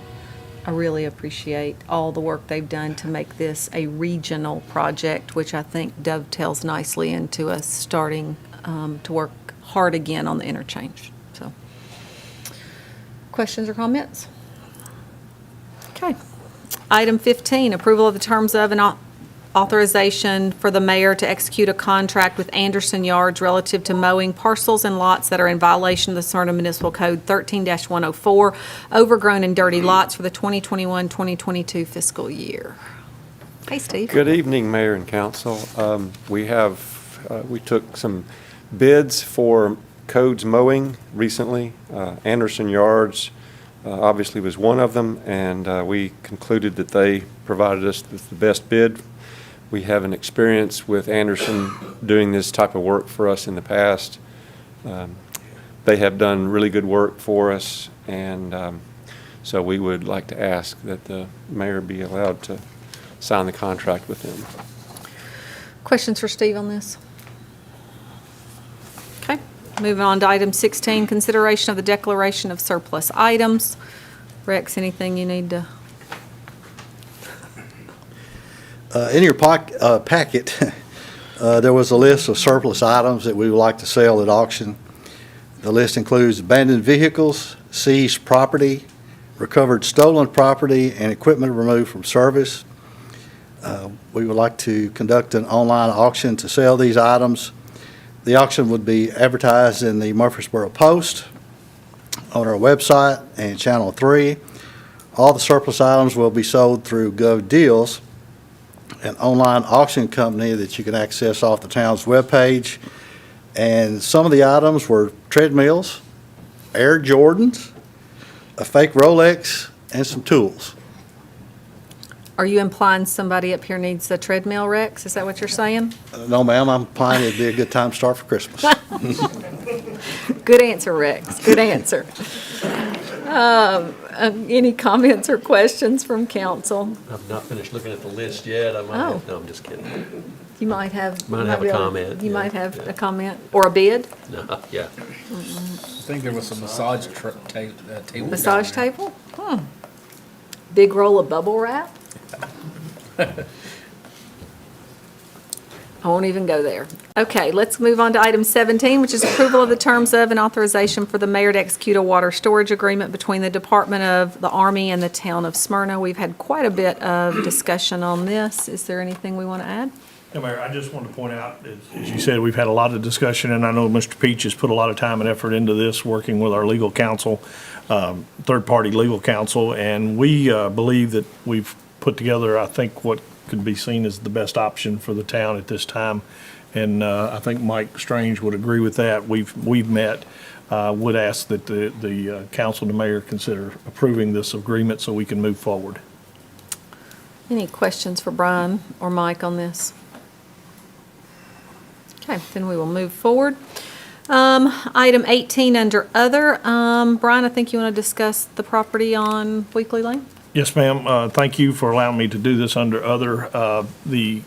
I really appreciate all the work they've done to make this a regional project, which I think dovetails nicely into us starting to work hard again on the interchange. So, questions or comments? Okay. Item 15, approval of the terms of and authorization for the mayor to execute a contract with Anderson Yards relative to mowing parcels and lots that are in violation of the Smyrna Municipal Code 13-104, overgrown and dirty lots for the 2021-2022 fiscal year. Hey, Steve. Good evening, Mayor and Council. We took some bids for Codes mowing recently. Anderson Yards obviously was one of them, and we concluded that they provided us with the best bid. We have an experience with Anderson doing this type of work for us in the past. They have done really good work for us, and So we would like to ask that the mayor be allowed to sign the contract with them. Questions for Steve on this? Okay, moving on to item 16, consideration of the declaration of surplus items. Rex, anything you need to? In your packet, there was a list of surplus items that we would like to sell at auction. The list includes abandoned vehicles, seized property, recovered stolen property, and equipment removed from service. We would like to conduct an online auction to sell these items. The auction would be advertised in the Murfreesboro Post, on our website, and Channel 3. All the surplus items will be sold through GovDeals, an online auction company that you can access off the town's webpage. And some of the items were treadmills, Air Jordans, a fake Rolex, and some tools. Are you implying somebody up here needs a treadmill, Rex? Is that what you're saying? No, ma'am, I'm implying it'd be a good time to start for Christmas. Good answer, Rex. Good answer. Any comments or questions from council? I've not finished looking at the list yet. I might have, no, I'm just kidding. You might have. Might have be a able- comment, You yeah, might have yeah. a comment or a bid? No, yeah. I think there was some massage table. Massage table? Big roll of bubble wrap? I won't even go there. Okay, let's move on to item 17, which is approval of the terms of and authorization for the mayor to execute a water storage agreement between the Department of the Army and the town of Smyrna. We've had quite a bit of discussion on this. Is there anything we want to add? Yeah, Mayor, I just wanted to point out, as you said, we've had a lot of discussion, and I know Mr. Peach has put a lot of time and effort into this, working with our legal counsel, third-party legal counsel, and we believe that we've put together, I think, what could be seen as the best option for the town at this time. And I think Mike Strange would agree with that. We've met, would ask that the council and the mayor consider approving this agreement so we can move forward. Any questions for Brian or Mike on this? Okay, then we will move forward. Item 18 under other. Brian, I think you want to discuss the property on Weekly Lane? Yes, ma'am. Thank you for allowing me to do this under other. The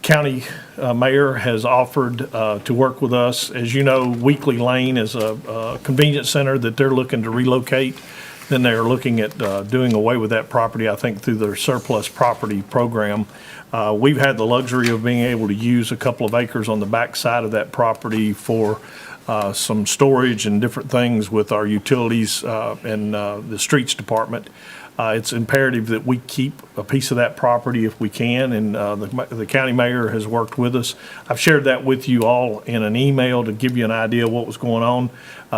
county mayor has offered to work with us. As you know, Weekly Lane is a convenience center that they're looking to relocate. Then they're looking at doing away with that property, I think, through their surplus property program. We've had the luxury of being able to use a couple of acres on the back side of that property for some storage and different things with our utilities and the streets department. It's imperative that we keep a piece of that property if we can, and the county mayor has worked with us. I've shared that with you all in an email to give you an idea of what was going on.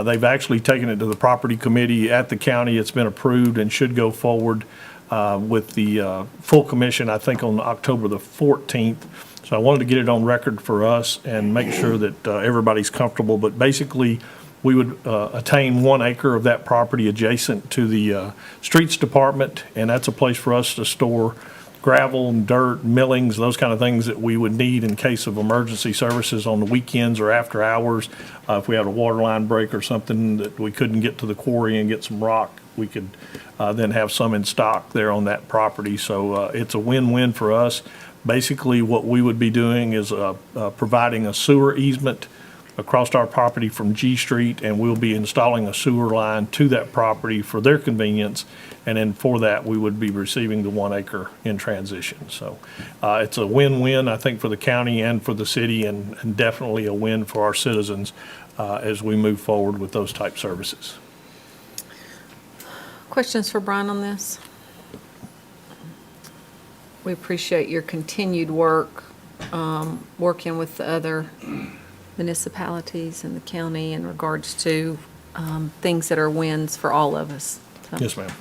They've actually taken it to the property committee at the county. It's been approved and should go forward with the full commission, I think, on October the 14th. So I wanted to get it on record for us and make sure that everybody's comfortable. But basically, we would attain 1 acre of that property adjacent to the streets department, and that's a place for us to store gravel and dirt, millings, those kind of things that we would need in case of emergency services on the weekends or after hours. If we had a water line break or something that we couldn't get to the quarry and get some rock, we could then have some in stock there on that property. So it's a win-win for us. Basically, what we would be doing is providing a sewer easement across our property from G Street, and we'll be installing a sewer line to that property for their convenience. And then for that, we would be receiving the 1 acre in transition. So it's a win-win, I think, for the county and for the city, and definitely a win for our citizens as we move forward with those type services. Questions for Brian on this? We appreciate your continued work, working with the other municipalities and the county in regards to things that are wins for all of us. So. Yes, ma'am.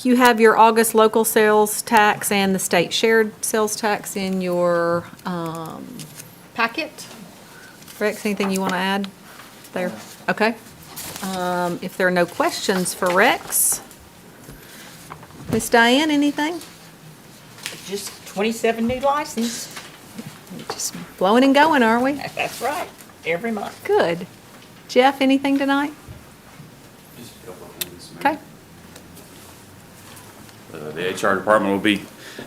You have your August local sales tax and the state shared sales tax in your packet. Rex, anything you want to add there? Okay. If there are no questions for Rex, Miss Diane, anything? Just 27 new licenses. Just blowing and going, are we? That's right, every month. Good. Jeff, anything tonight? Okay. The HR department will be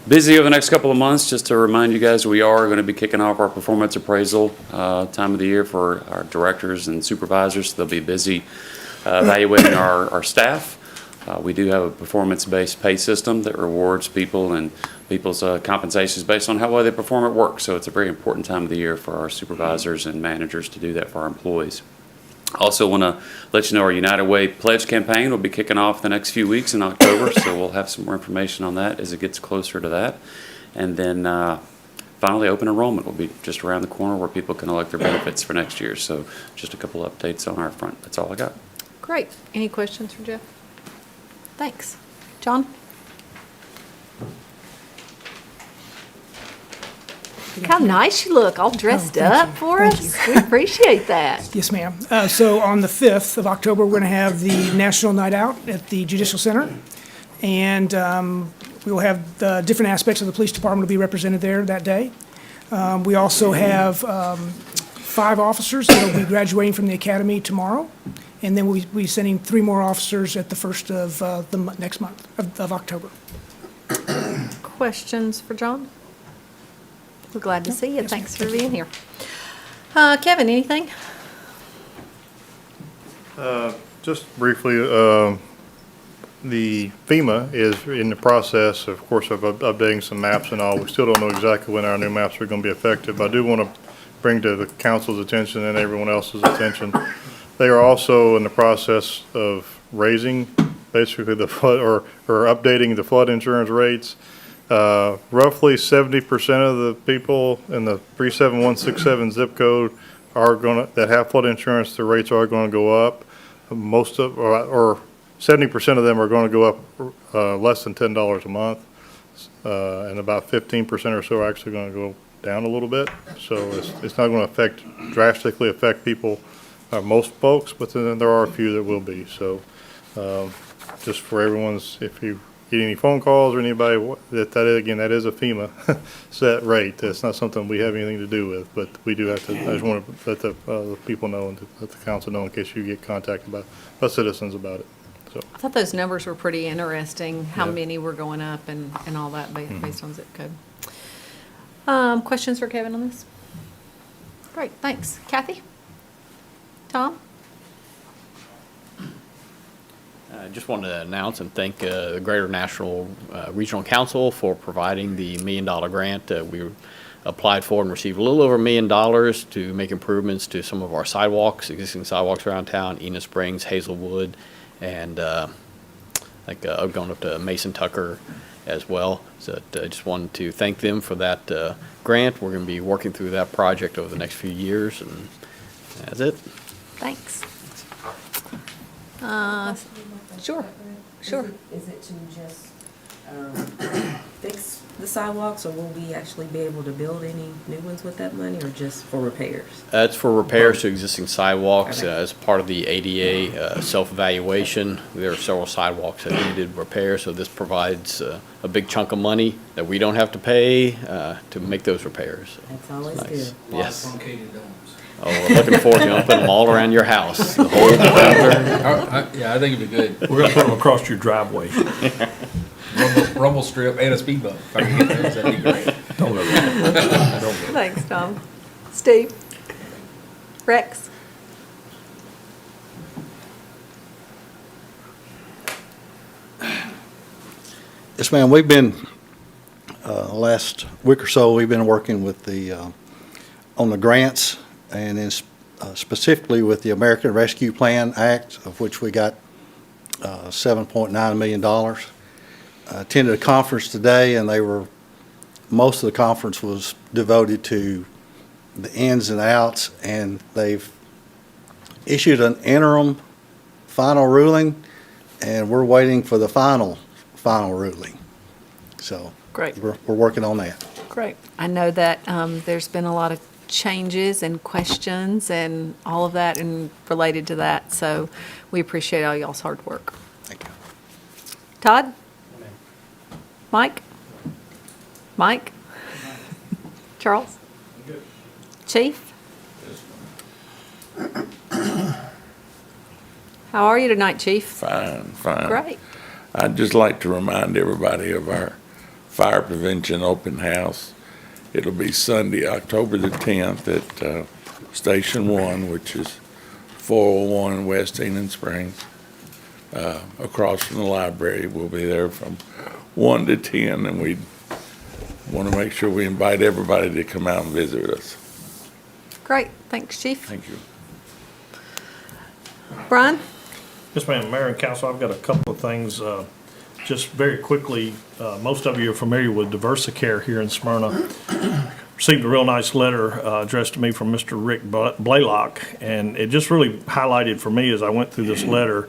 busy over the next couple of months. Just to remind you guys, we are going to be kicking off our performance appraisal time of the year for our directors and supervisors. They'll be busy evaluating our staff. We do have a performance-based pay system that rewards people, and people's compensation is based on how well they perform at work. So it's a very important time of the year for our supervisors and managers to do that for our employees. Also want to let you know our United Way Pledge campaign will be kicking off the next few weeks in October, so we'll have some more information on that as it gets closer to that. And then finally, open enrollment will be just around the corner where people can elect their benefits for next year. So just a couple updates on our front. That's all I got. Great. Any questions for Jeff? Thanks. John? How nice you look, all dressed up for us. We appreciate that. Yes, ma'am. So on the 5th of October, we're going to have the National Night Out at the Judicial Center. And we will have the different aspects of the police department will be represented there that day. We also have 5 officers that will be graduating from the academy tomorrow. And then we'll be sending 3 more officers at the first of the next month of October. Questions for John? We're glad to see you. Thanks for being here. Kevin, anything? Just briefly, the FEMA is in the process, of course, of updating some maps and all. We still don't know exactly when our new maps are going to be effective. I do want to bring to the council's attention and everyone else's attention, they are also in the process of raising basically the flood or updating the flood insurance rates. Roughly 70% of the people in the 37167 zip code are that have flood insurance, the rates are going to go up. Most of, or 70% of them are going to go up less than $10 a month, and about 15% or so are actually going to go down a little bit. So it's not going to drastically affect people, most folks, but then there are a few that will be. So just for everyone's, if you get any phone calls or anybody, that is a FEMA set rate. That's not something we have anything to do with, but we do have to, I just want to let the people know and let the council know in case you get contacted by citizens about it. So I thought those numbers were pretty interesting, how Yeah. many were going up and all that based on zip code. Questions for Kevin on this? Great, thanks. Kathy? Tom? I just wanted to announce and thank the Greater National Regional Council for providing the $1 million grant. We applied for and received a little over $1 million to make improvements to some of our sidewalks, existing sidewalks around town, Enid Springs, Hazelwood, and going up to Mason Tucker as well. So I just wanted to thank them for that grant. We're going to be working through that project over the next few years, and that's it. Thanks. Sure. Is it to just fix the sidewalks, or will we actually be able to build any new ones with that money, or just for repairs? That's for repairs to existing sidewalks. As part of the ADA self-evaluation, there are several sidewalks that needed repair, so this provides a big chunk of money that we don't have to pay to make those repairs. That's always Nice. good. Yes. Truncated domes. Oh, we're looking forward to putting them all around your house. The whole perimeter. Yeah, I think it'd be good. We're going to put them across your driveway. Rumble strip and a speed bump. If I can get those, that'd be great. Don't look at that. Thanks, Tom. Steve? Rex? Yes, ma'am. We've been, last week or so, we've been working with on the grants, and then specifically with the American Rescue Plan Act, of which we got $7.9 million. Attended a conference today, and most of the conference was devoted to the ins and outs, and they've issued an interim final ruling, and we're waiting for the final ruling. So Great. we're working on that. Great. I know that there's been a lot of changes and questions and all of that and related to that, so we appreciate all y'all's hard work. Thank you. Todd? Mike? Mike? Charles? Chief? How are you tonight, Chief? Fine, fine. Great. I'd just like to remind everybody of our fire prevention open house. It'll be Sunday, October the 10th at Station 1, which is 401 West Enon Springs, across from the library. We'll be there from 1 to 10, and we want to make sure we invite everybody to come out and visit us. Great. Thanks, Chief. Thank you. Brian? Yes, ma'am. Mayor and council, I've got a couple of things. Just very quickly, most of you are familiar with Diversicare here in Smyrna. Received a real nice letter addressed to me from Mr. Rick Blaylock, and it just really highlighted for me as I went through this letter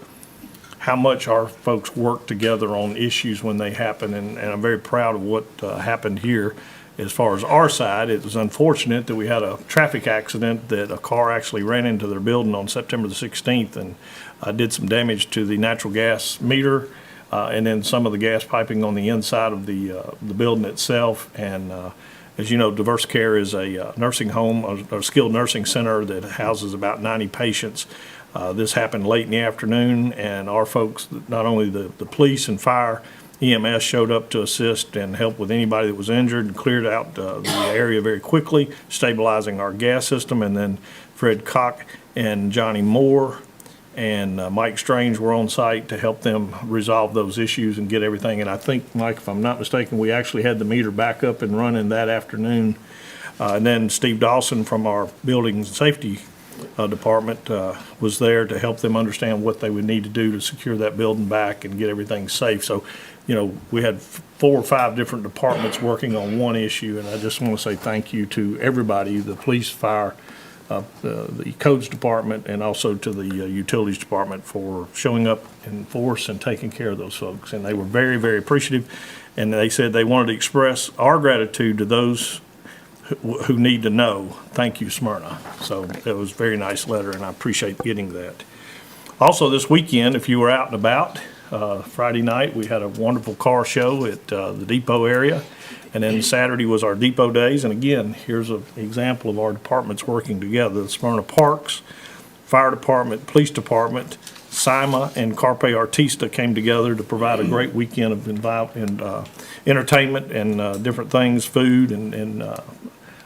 how much our folks work together on issues when they happen, and I'm very proud of what happened here. As far as our side, it was unfortunate that we had a traffic accident that a car actually ran into their building on September the 16th and did some damage to the natural gas meter and then some of the gas piping on the inside of the building itself. And as you know, Diversicare is a nursing home, a skilled nursing center that houses about 90 patients. This happened late in the afternoon, and our folks, not only the police and fire, EMS showed up to assist and help with anybody that was injured and cleared out the area very quickly, stabilizing our gas system. And then Fred Koch and Johnny Moore and Mike Strange were on site to help them resolve those issues and get everything. And I think, Mike, if I'm not mistaken, we actually had the meter back up and running that afternoon. And then Steve Dawson from our building and safety department was there to help them understand what they would need to do to secure that building back and get everything safe. So, you know, we had 4 or 5 different departments working on one issue, and I just want to say thank you to everybody, the police, fire, the codes department, and also to the utilities department for showing up in force and taking care of those folks. And they were very, very appreciative, and they said they wanted to express our gratitude to those who need to know. Thank you, Smyrna. So it was a very nice letter, and I appreciate getting that. Also, this weekend, if you were out and about, Friday night, we had a wonderful car show at the depot area. And then Saturday was our depot days. And again, here's an example of our departments working together. The Smyrna Parks, Fire Department, Police Department, SIMA, and Carpe Artista came together to provide a great weekend of entertainment and different things, food, and a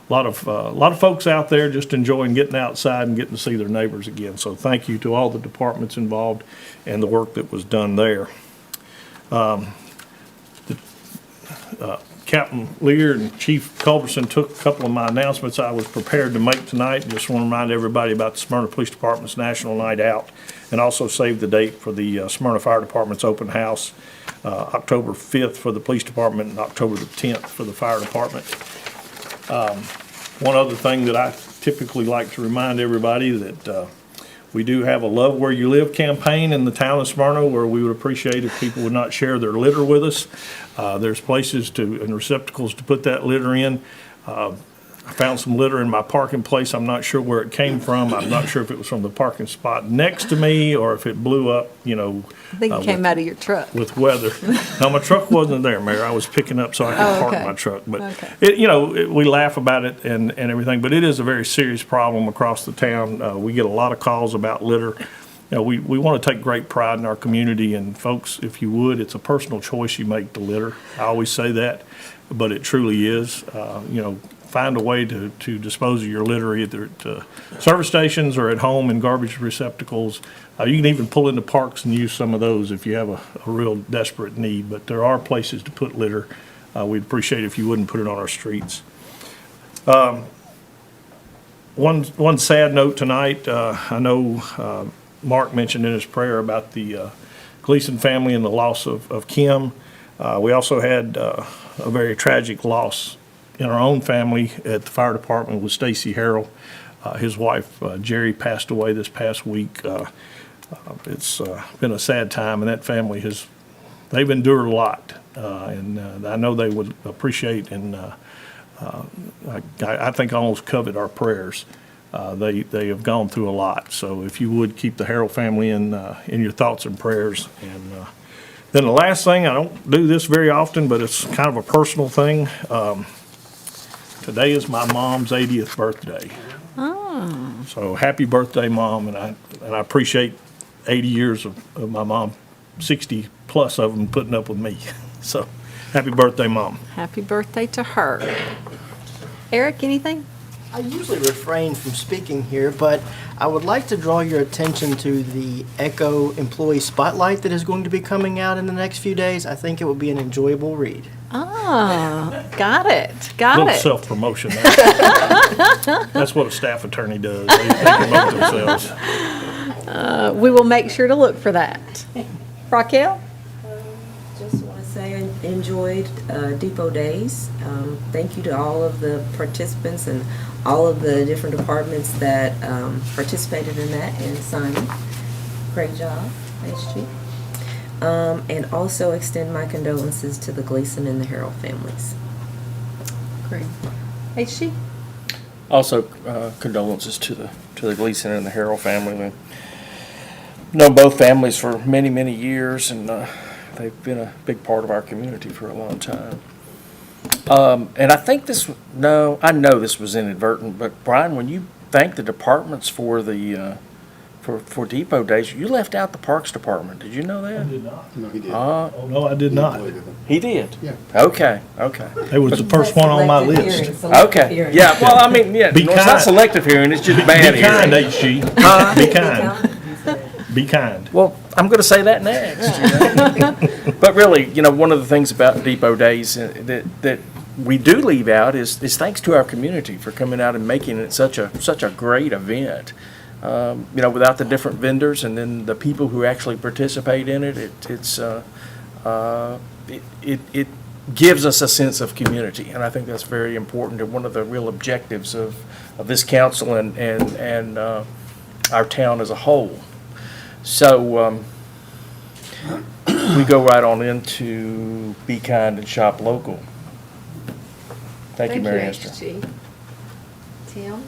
lot of folks out there just enjoying getting outside and getting to see their neighbors again. So thank you to all the departments involved and the work that was done there. Captain Lear and Chief Culberson took a couple of my announcements I was prepared to make tonight. Just want to remind everybody about the Smyrna Police Department's National Night Out, and also save the date for the Smyrna Fire Department's open house, October 5th for the police department and October the 10th for the fire department. One other thing that I typically like to remind everybody that we do have a Love Where You Live campaign in the town of Smyrna, where we would appreciate if people would not share their litter with us. There's places and receptacles to put that litter in. I found some litter in my parking place. I'm not sure where it came from. I'm not sure if it was from the parking spot next to me or if it blew up, you know. I think it came out of your truck. With weather. No, my truck wasn't there, Mayor. I was picking up so I could park my truck. But, we laugh about it and everything, but it is a very serious problem across the town. We get a lot of calls about litter. You know, we want to take great pride in our community, and folks, if you would, it's a personal choice you make to litter. I always say that, but it truly is. Find a way to dispose of your litter, either at service stations or at home in garbage receptacles. You can even pull into parks and use some of those if you have a real desperate need, but there are places to put litter. We'd appreciate it if you wouldn't put it on our streets. One sad note tonight, I know Mark mentioned in his prayer about the Gleason family and the loss of Kim. We also had a very tragic loss in our own family at the fire department with Stacy Harrell. His wife, Jerry, passed away this past week. It's been a sad time, and that family they've endured a lot. And I know they would appreciate, and I think almost covet our prayers. They have gone through a lot. So if you would keep the Harrell family in your thoughts and prayers. And then the last thing, I don't do this very often, but it's kind of a personal thing. Today is my mom's 80th birthday. Oh. So happy birthday, Mom, and I appreciate 80 years of my mom, 60 plus of them putting up with me. So, happy birthday, Mom. Happy birthday to her. Eric, anything? I usually refrain from speaking here, but I would like to draw your attention to the Echo Employee Spotlight that is going to be coming out in the next few days. I think it will be an enjoyable read. Ah, got it, got Little it. self-promotion there. That's what a staff attorney does. They promote themselves. We will make sure to look for that. Raquel? Just want to say I enjoyed Depot Days. Thank you to all of the participants and all of the different departments that participated in that, and Simon, great job, HG. And also extend my condolences to the Gleason and the Harrell families. Great. HG? Also, condolences to the Gleason and the Harrell family. We've known both families for many, many years, and they've been a big part of our community for a long time. And I think I know this was inadvertent, but Brian, when you thanked the departments for the for Depot Days, you left out the Parks Department. Did you know that? I did not. No, he did. Oh, no, I did not. He did? Yeah. Okay. It was the first one on my list. Okay, yeah, well, I mean, yeah, Be no, it's not kind. selective hearing, it's just bad Be kind, hearing. HG. Be kind. Be kind. Well, I'm gonna say that next. You know? But really, one of the things about Depot Days that we do leave out is thanks to our community for coming out and making it such a great event. Without the different vendors and then the people who actually participate in it, it gives us a sense of community, and I think that's very important and one of the real objectives of this council and our town as a whole. So we go right on into Be Kind and Shop Local. Thank you, Mary Esther. HG. Tim?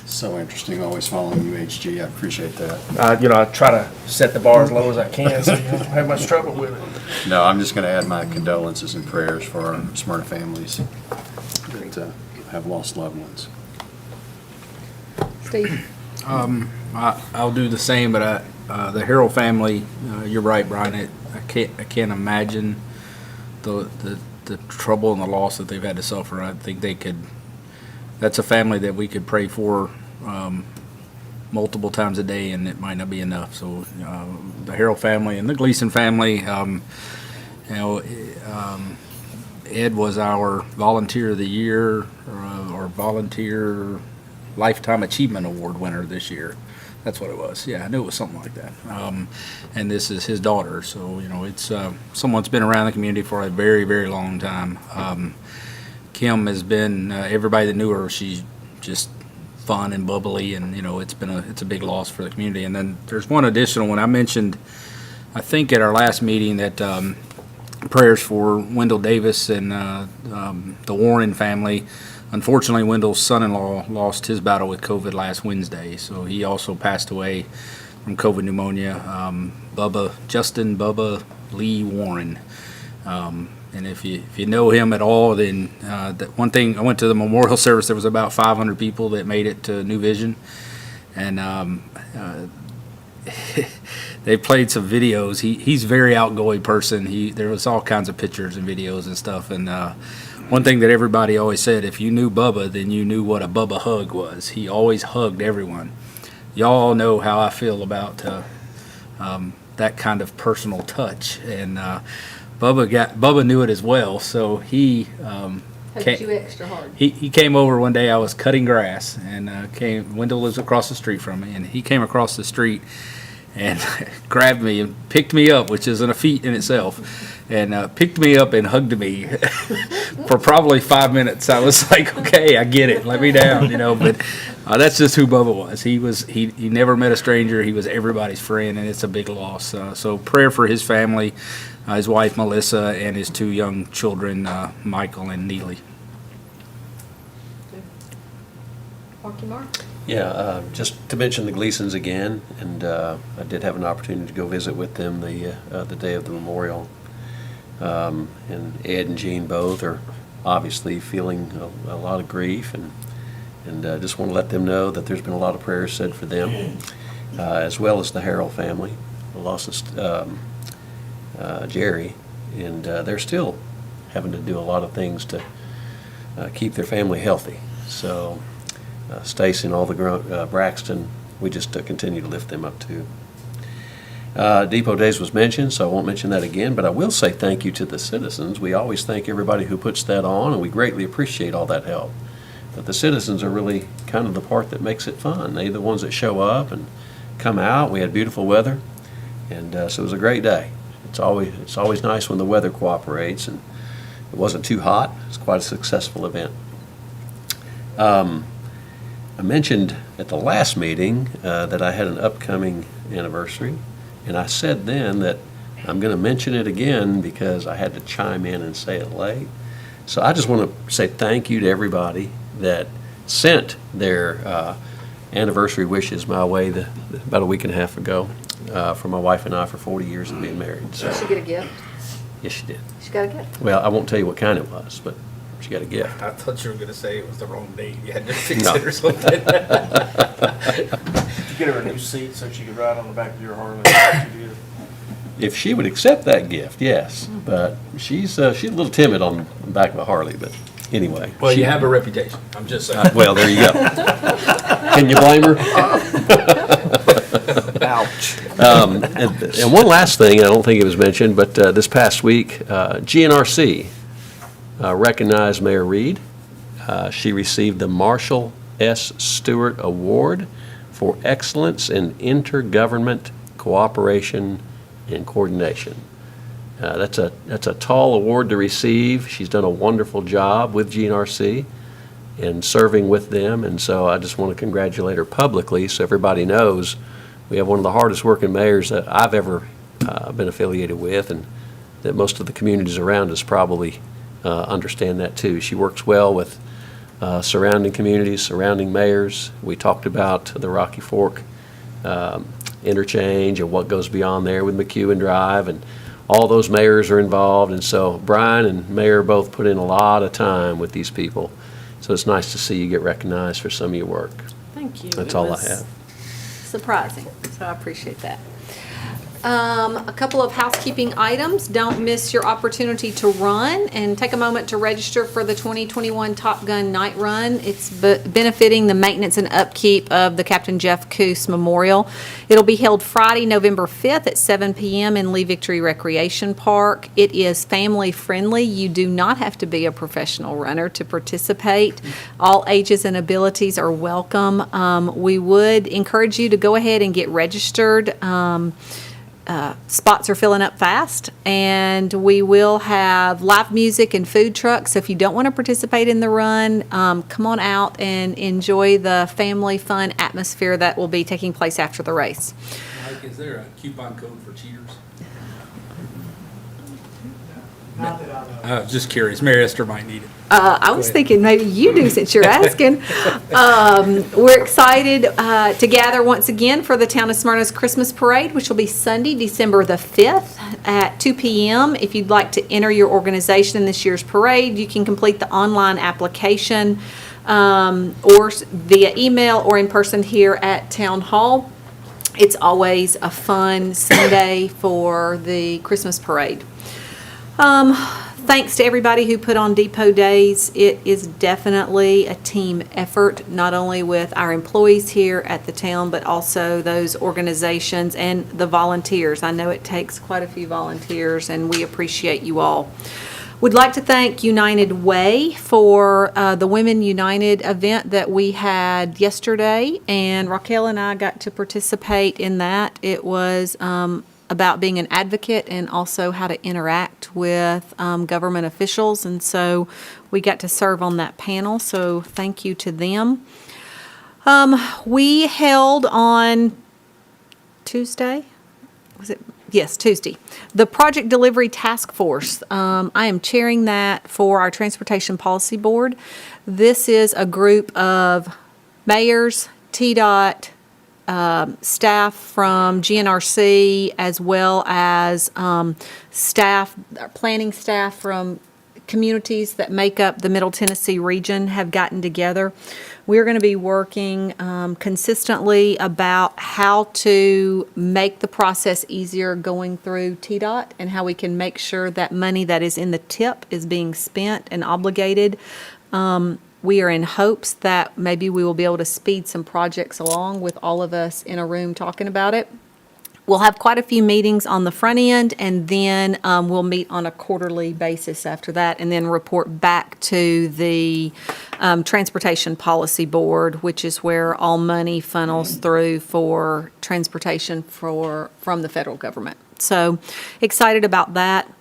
So interesting, always following you, HG. I appreciate that. I try to set the bar as low as I can so you don't have much trouble with it. No, I'm just going to add my condolences and prayers for our Smyrna families that have lost loved ones. Steve? I'll do the same, but the Harrell family, you're right, Brian. I can't imagine the trouble and the loss that they've had to suffer. I think that's a family that we could pray for multiple times a day, and it might not be enough. So the Harrell family and the Gleason family, Ed was our Volunteer of the Year or Volunteer Lifetime Achievement Award winner this year. That's what it was. Yeah, I knew it was something like that. And this is his daughter, so it's someone's been around the community for a very, very long time. Kim has been everybody that knew her. She's just fun and bubbly, and it's a big loss for the community. And then there's one additional one I mentioned, I think at our last meeting, that prayers for Wendell Davis and the Warren family. Unfortunately, Wendell's son-in-law lost his battle with COVID last Wednesday, so he also passed away from COVID pneumonia. Justin Bubba Lee Warren. And if you know him at all, then one thing, I went to the memorial service, there was about 500 people that made it to New Vision. And they played some videos. He's a very outgoing person. There was all kinds of pictures and videos and stuff. And one thing that everybody always said, if you knew Bubba, then you knew what a Bubba hug was. He always hugged everyone. Y'all know how I feel about that kind of personal touch. And Bubba knew it as well, so he Hugged you extra hard. He came over one day. I was cutting grass, and Wendell lives across the street from me, and he came across the street and grabbed me and picked me up, which isn't a feat in itself, and picked me up and hugged me for probably 5 minutes. I was like, okay, I get it. Let me down, but that's just who Bubba was. He never met a stranger. He was everybody's friend, and it's a big loss. So prayer for his family, his wife Melissa, and his 2 young children, Michael and Neely. Mark? Yeah, just to mention the Gleasons again, and I did have an opportunity to go visit with them the day of the memorial. And Ed and Jean both are obviously feeling a lot of grief, and just want to let them know that there's been a lot of prayers said for them. as well as the Harrell family. We lost Jerry, and they're still having to do a lot of things to keep their family healthy. So Stacy and all the Braxton, we just continue to lift them up too. Depot Days was mentioned, so I won't mention that again, but I will say thank you to the citizens. We always thank everybody who puts that on, and we greatly appreciate all that help. But the citizens are really kind of the part that makes it fun. They're the ones that show up and come out. We had beautiful weather, and so it was a great day. It's always nice when the weather cooperates, and it wasn't too hot. It's quite a successful event. I mentioned at the last meeting that I had an upcoming anniversary. And I said then that I'm going to mention it again because I had to chime in and say it late. So I just want to say thank you to everybody that sent their anniversary wishes my way about a week and a half ago for my wife and I for 40 years of being married. So, Did she get a gift? yes, she did. She got a gift. Well, I won't tell you what kind it was, but she got a gift. I thought you were going to say it was the wrong date. You had to fix No. it or something. Did you get her a new seat so she could ride on the back of your Harley? Like you did? If she would accept that gift, yes. But she's a little timid on the back of a Harley, but anyway. Well, she- you have a reputation. I'm just saying. Well, there you go. Can you blame her? Ouch. And one last thing, I don't think it was mentioned, but this past week, GNRC recognized Mayor Reed. She received the Marshall S. Stewart Award for Excellence in Intergovernment Cooperation and Coordination. That's a tall award to receive. She's done a wonderful job with GNRC and serving with them, and so I just want to congratulate her publicly so everybody knows we have one of the hardest working mayors that I've ever been affiliated with, and that most of the communities around us probably understand that too. She works well with surrounding communities, surrounding mayors. We talked about the Rocky Fork interchange and what goes beyond there with McEwen Drive, and all those mayors are involved, and so Brian and Mayor both put in a lot of time with these people. So it's nice to see you get recognized for some of your work. Thank you. That's It all I was have. Surprising, so I appreciate that. A couple of housekeeping items. Don't miss your opportunity to run, and take a moment to register for the 2021 Top Gun Night Run. It's benefiting the maintenance and upkeep of the Captain Jeff Coos Memorial. It'll be held Friday, November 5th at 7 p.m. in Lee Victory Recreation Park. It is family friendly. You do not have to be a professional runner to participate. All ages and abilities are welcome. We would encourage you to go ahead and get registered. Spots are filling up fast, and we will have live music and food trucks. So if you don't want to participate in the run, come on out and enjoy the family fun atmosphere that will be taking place after the race. Mike, is there a coupon code for cheaters? I was just curious. Mary Esther might need it. I was thinking maybe you do since you're asking. We're excited to gather once again for the Town of Smyrna's Christmas Parade, which will be Sunday, December the 5th at 2 p.m. If you'd like to enter your organization in this year's parade, you can complete the online application or via email or in person here at Town Hall. It's always a fun Sunday for the Christmas Parade. Thanks to everybody who put on Depot Days. It is definitely a team effort, not only with our employees here at the town, but also those organizations and the volunteers. I know it takes quite a few volunteers, and we appreciate you all. Would like to thank United Way for the Women United event that we had yesterday, and Raquel and I got to participate in that. It was about being an advocate and also how to interact with government officials. And so we got to serve on that panel, so thank you to them. We held on Tuesday, was it? Yes, Tuesday. The Project Delivery Task Force. I am chairing that for our Transportation Policy Board. This is a group of mayors, TDOT, staff from GNRC, as well as staff, planning staff from communities that make up the Middle Tennessee region have gotten together. We're going to be working consistently about how to make the process easier going through TDOT and how we can make sure that money that is in the tip is being spent and obligated. We are in hopes that maybe we will be able to speed some projects along with all of us in a room talking about it. We'll have quite a few meetings on the front end, and then we'll meet on a quarterly basis after that, and then report back to the Transportation Policy Board, which is where all money funnels through for transportation from the federal government. So excited about that.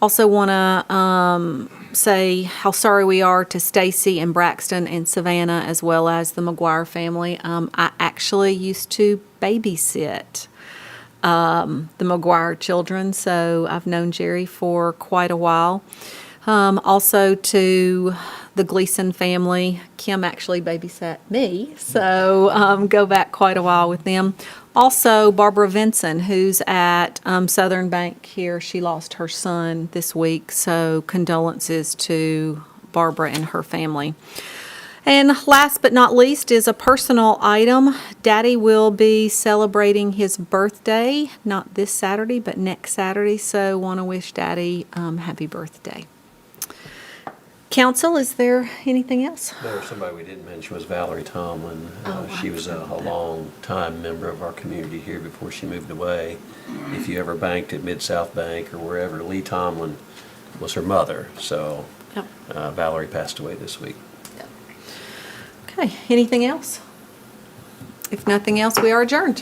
Also want to say how sorry we are to Stacy and Braxton and Savannah, as well as the McGuire family. I actually used to babysit the McGuire children, so I've known Jerry for quite a while. Also to the Gleason family, Kim actually babysat me, so go back quite a while with them. Also, Barbara Vinson, who's at Southern Bank here, she lost her son this week, so condolences to Barbara and her family. And last but not least is a personal item. Daddy will be celebrating his birthday, not this Saturday, but next Saturday, so want to wish Daddy happy birthday. Council, is there anything else? There's somebody we didn't mention was Valerie Tomlin. She was a long-time member of our community here before she moved away. If you ever banked at Mid-South Bank or wherever, Lee Tomlin was her mother, so Valerie passed away this week. Okay, anything else? If nothing else, we are adjourned.